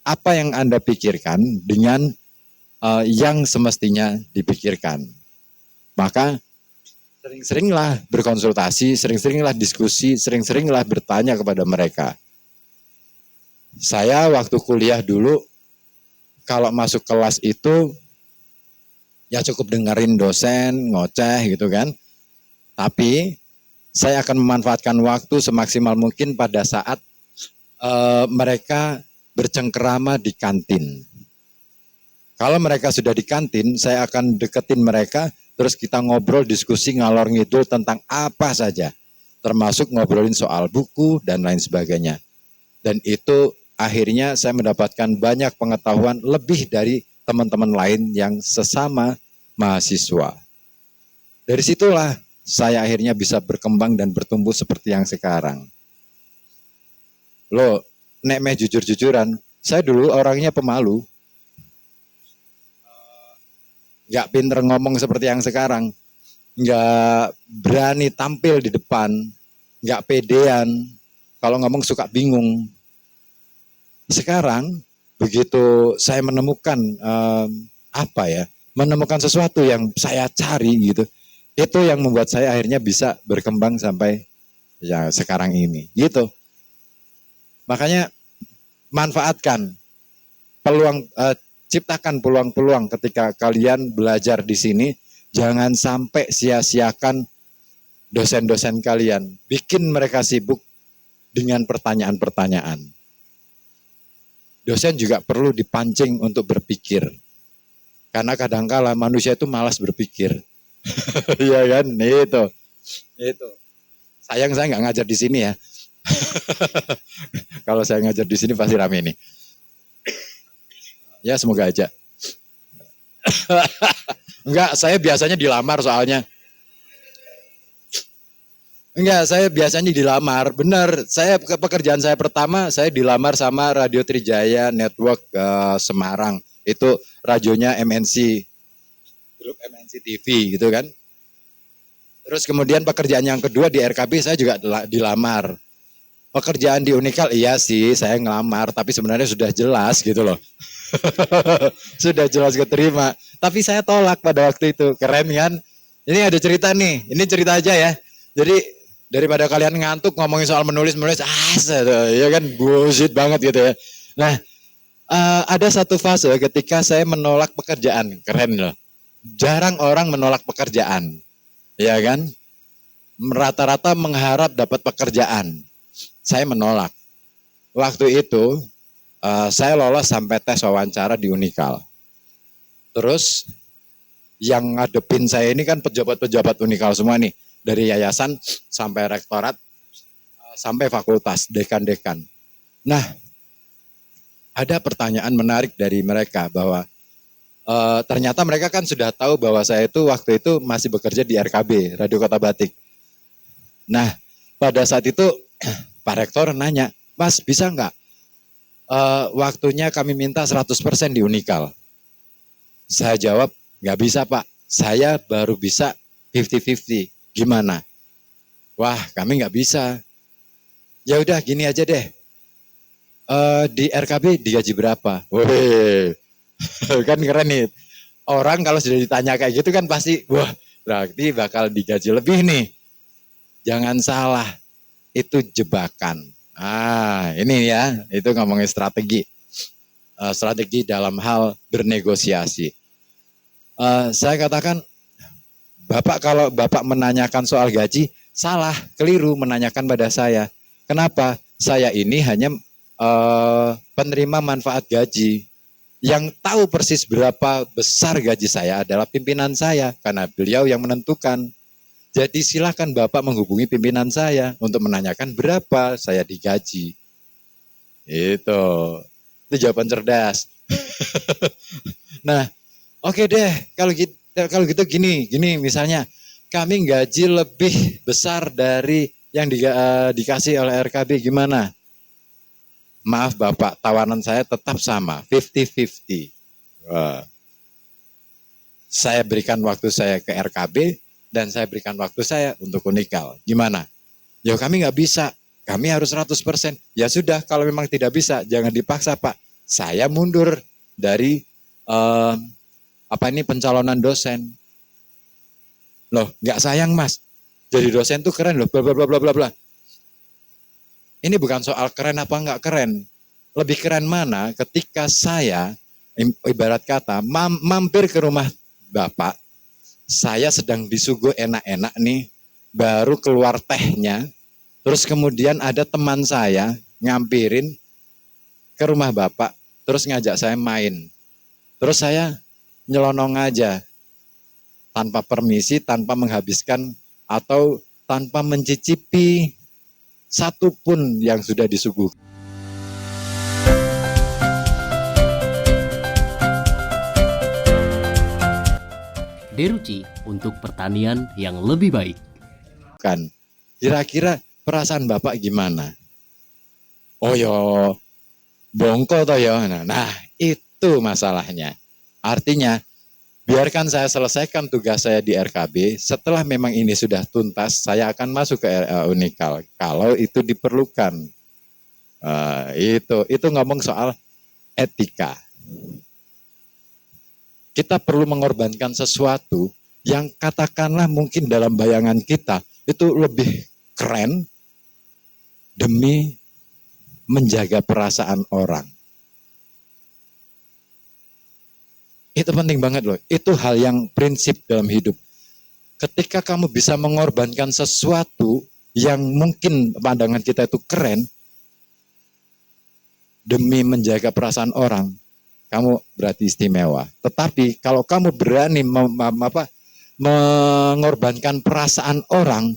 apa yang Anda pikirkan dengan yang semestinya dipikirkan. Maka sering-seringlah berkonsultasi, sering-seringlah diskusi, sering-seringlah bertanya kepada mereka. Saya waktu kuliah dulu, kalau masuk kelas itu, ya cukup dengerin dosen, ngoceh gitu kan. Tapi, saya akan memanfaatkan waktu semaksimal mungkin pada saat mereka bercengkerama di kantin. Kalau mereka sudah di kantin, saya akan deketin mereka, terus kita ngobrol, diskusi, ngalor ngidul tentang apa saja. Termasuk ngobrolin soal buku dan lain sebagainya. Dan itu akhirnya saya mendapatkan banyak pengetahuan lebih dari teman-teman lain yang sesama mahasiswa. Dari situlah saya akhirnya bisa berkembang dan bertumbuh seperti yang sekarang. Loh, nek meh jujur-jujuran, saya dulu orangnya pemalu. Nggak pinter ngomong seperti yang sekarang, nggak berani tampil di depan, nggak pedean, kalau ngomong suka bingung. Sekarang begitu saya menemukan menemukan sesuatu yang saya cari gitu, itu yang membuat saya akhirnya bisa berkembang sampai ya sekarang ini, gitu. Makanya manfaatkan peluang. Ciptakan peluang-peluang ketika kalian belajar di sini. Jangan sampai sia-siakan dosen-dosen kalian. Bikin mereka sibuk dengan pertanyaan-pertanyaan. Dosen juga perlu dipancing untuk berpikir. Karena kadangkala manusia itu malas berpikir. Iya kan? Itu. Sayang saya nggak ngajar di sini ya. Kalau saya ngajar di sini pasti rame nih. Ya semoga aja. Enggak, saya biasanya dilamar soalnya. Enggak, saya biasanya dilamar. Benar, pekerjaan saya pertama saya dilamar sama Radio Trijaya Network Semarang. Itu radionya MNC, grup MNC TV gitu kan. Terus kemudian pekerjaan yang kedua di RKB saya juga dilamar. Pekerjaan di Unikal iya sih saya ngelamar, tapi sebenarnya sudah jelas gitu loh. Sudah jelas keterima, tapi saya tolak pada waktu itu. Keren kan? Ini ada cerita nih, ini cerita aja ya. Jadi daripada kalian ngantuk ngomongin soal menulis, ya kan bullshit banget gitu ya. Nah, ada satu fase ketika saya menolak pekerjaan. Keren loh. Jarang orang menolak pekerjaan, ya kan? Rata-rata mengharap dapat pekerjaan. Saya menolak. Waktu itu saya lolos sampai tes wawancara di Unikal. Terus yang ngadepin saya ini kan pejabat-pejabat Unikal semua nih. Dari yayasan sampai rektorat, sampai fakultas, dekan-dekan. Nah, ada pertanyaan menarik dari mereka bahwa ternyata mereka kan sudah tahu bahwa saya itu waktu itu masih bekerja di RKB, Radio Kota Batik. Nah, pada saat itu Pak Rektor nanya, Mas bisa nggak? Waktunya kami minta 100% di Unikal. Saya jawab, nggak bisa Pak, saya baru bisa 50-50. Gimana? Wah, kami nggak bisa. Ya udah gini aja deh. Di RKB digaji berapa? Wih, kan keren nih. Orang kalau sudah ditanya kayak gitu kan pasti, wah berarti bakal digaji lebih nih. Jangan salah, itu jebakan. Ini ya, itu ngomongin strategi. Strategi dalam hal bernegosiasi. Saya katakan, Bapak kalau Bapak menanyakan soal gaji, salah, keliru menanyakan pada saya. Kenapa? Saya ini hanya penerima manfaat gaji. Yang tahu persis berapa besar gaji saya adalah pimpinan saya, karena beliau yang menentukan. Jadi silakan Bapak menghubungi pimpinan saya untuk menanyakan berapa saya digaji. Itu jawaban cerdas. Nah, oke deh, kalau gitu gini misalnya kami gaji lebih besar dari yang dikasih oleh RKB, gimana? Maaf Bapak, tawanan saya tetap sama, 50-50. Saya berikan waktu saya ke RKB dan saya berikan waktu saya untuk Unikal. Gimana? Ya kami nggak bisa, kami harus 100%. Ya sudah, kalau memang tidak bisa, jangan dipaksa Pak. Saya mundur dari pencalonan dosen. Loh, nggak sayang Mas? Jadi dosen tuh keren loh, bla bla bla bla bla bla. Ini bukan soal keren apa nggak keren. Lebih keren mana ketika saya, ibarat kata, mampir ke rumah Bapak, saya sedang disuguh enak-enak nih, baru keluar tehnya, terus kemudian ada teman saya ngampirin ke rumah Bapak, terus ngajak saya main. Terus saya nyelonong aja, tanpa permisi, tanpa menghabiskan, atau tanpa mencicipi satu pun yang sudah disuguhkan. Deruci untuk pertanian yang lebih baik. Kira-kira perasaan Bapak gimana? Oh yo, bongko toh yo. Nah, itu masalahnya. Artinya, biarkan saya selesaikan tugas saya di RKB. Setelah memang ini sudah tuntas, saya akan masuk ke Unikal. Kalau itu diperlukan. Itu ngomong soal etika. Kita perlu mengorbankan sesuatu yang katakanlah mungkin dalam bayangan kita itu lebih keren demi menjaga perasaan orang. Itu penting banget loh. Itu hal yang prinsip dalam hidup. Ketika kamu bisa mengorbankan sesuatu yang mungkin pandangan kita itu keren demi menjaga perasaan orang, kamu berarti istimewa. Tetapi kalau kamu berani mengorbankan perasaan orang,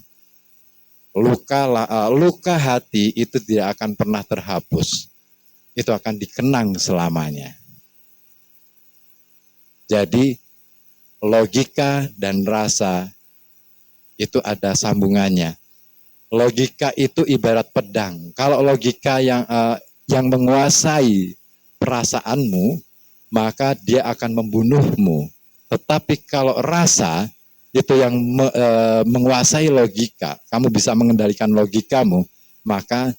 luka hati itu tidak akan pernah terhapus. Itu akan dikenang selamanya. Jadi logika dan rasa itu ada sambungannya. Logika itu ibarat pedang. Kalau logika yang menguasai perasaanmu, maka dia akan membunuhmu. Tetapi kalau rasa itu yang menguasai logika, kamu bisa mengendalikan logikamu, maka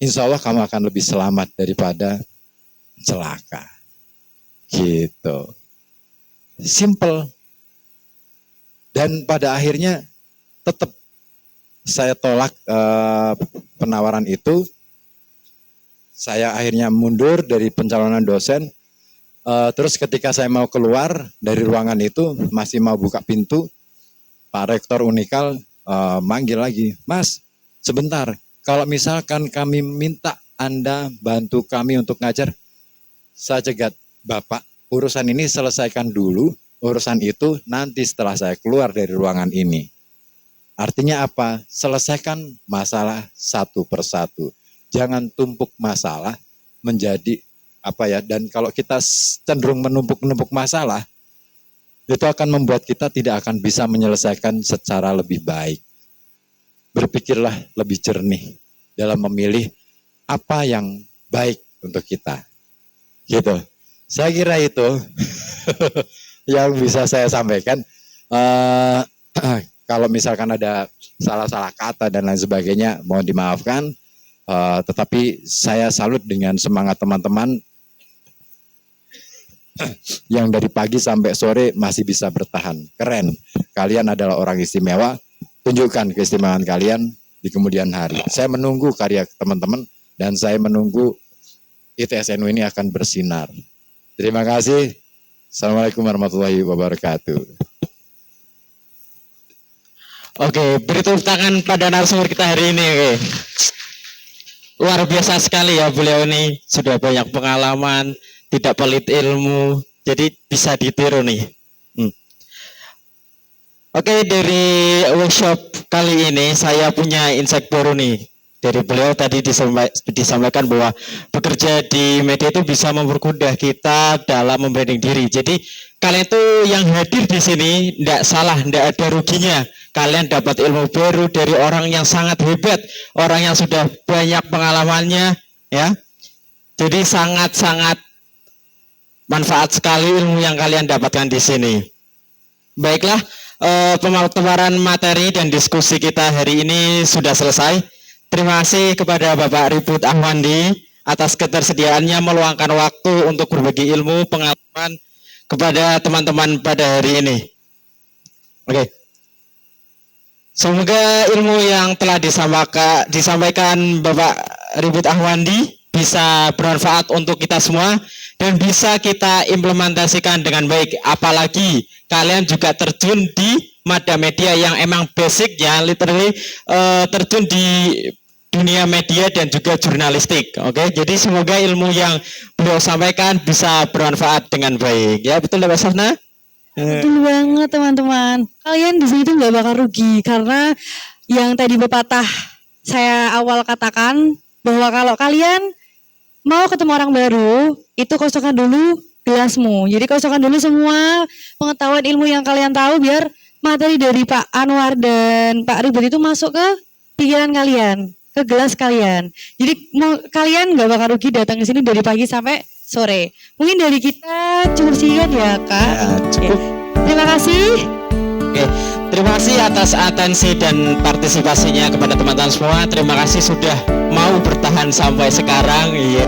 insya Allah kamu akan lebih selamat daripada celaka. Gitu. Simple. Dan pada akhirnya tetap saya tolak penawaran itu. Saya akhirnya mundur dari pencalonan dosen. Terus ketika saya mau keluar dari ruangan itu, masih mau buka pintu, Pak Rektor Unikal manggil lagi, Mas, sebentar, kalau misalkan kami minta Anda bantu kami untuk ngajar, saya cegat, Bapak, urusan ini selesaikan dulu, urusan itu nanti setelah saya keluar dari ruangan ini. Artinya apa? Selesaikan masalah satu persatu. Jangan tumpuk masalah menjadi dan kalau kita cenderung menumpuk-numpuk masalah, itu akan membuat kita tidak akan bisa menyelesaikan secara lebih baik. Berpikirlah lebih jernih dalam memilih apa yang baik untuk kita. Gitu. Saya kira itu. yang bisa saya sampaikan. Kalau misalkan ada salah-salah kata dan lain sebagainya, mohon dimaafkan. Tetapi saya salut dengan semangat teman-teman yang dari pagi sampai sore masih bisa bertahan. Keren. Kalian adalah orang istimewa. Tunjukkan keistimewaan kalian di kemudian hari. Saya menunggu karya teman-teman dan saya menunggu ITSNU ini akan bersinar. Terima kasih. Assalamualaikum warahmatullahi wabarakatuh. Oke, beri tepuk tangan pada narasumber kita hari ini. Oke. Luar biasa sekali ya, beliau ini sudah banyak pengalaman, tidak pelit ilmu, jadi bisa ditiru nih. Oke, dari workshop kali ini saya punya insight baru nih. Dari beliau tadi disampaikan bahwa bekerja di media itu bisa mempermudah kita dalam membranding diri. Jadi kalian itu yang hadir di sini tidak salah, tidak ada ruginya. Kalian dapat ilmu baru dari orang yang sangat hebat, orang yang sudah banyak pengalamannya, ya. Jadi sangat-sangat manfaat sekali ilmu yang kalian dapatkan di sini. Baiklah, pemaparan materi dan diskusi kita hari ini sudah selesai. Terima kasih kepada Bapak Ribut Ahwandi atas ketersediaannya meluangkan waktu untuk berbagi ilmu pengalaman kepada teman-teman pada hari ini. Oke. Semoga ilmu yang telah disampaikan Bapak Ribut Ahwandi bisa bermanfaat untuk kita semua dan bisa kita implementasikan dengan baik. Apalagi kalian juga terjun di mada media yang emang basic ya, literally terjun di dunia media dan juga jurnalistik. Oke, jadi semoga ilmu yang beliau sampaikan bisa bermanfaat dengan baik. Ya, betul Mbak Safna? Betul banget teman-teman. Kalian di sini tuh nggak bakal rugi karena yang tadi pepatah saya awal katakan bahwa kalau kalian mau ketemu orang baru itu kosongkan dulu gelasmu. Jadi kosongkan dulu semua pengetahuan ilmu yang kalian tahu biar materi dari Pak Anwar dan Pak Ribut itu masuk ke pikiran kalian, ke gelas kalian. Jadi kalian nggak bakal rugi datang ke sini dari pagi sampai sore. Mungkin dari kita cukup sekian ya Kak. Ya, cukup. Terima kasih. Oke, terima kasih atas atensi dan partisipasinya kepada teman-teman semua. Terima kasih sudah mau bertahan sampai sekarang. Iya.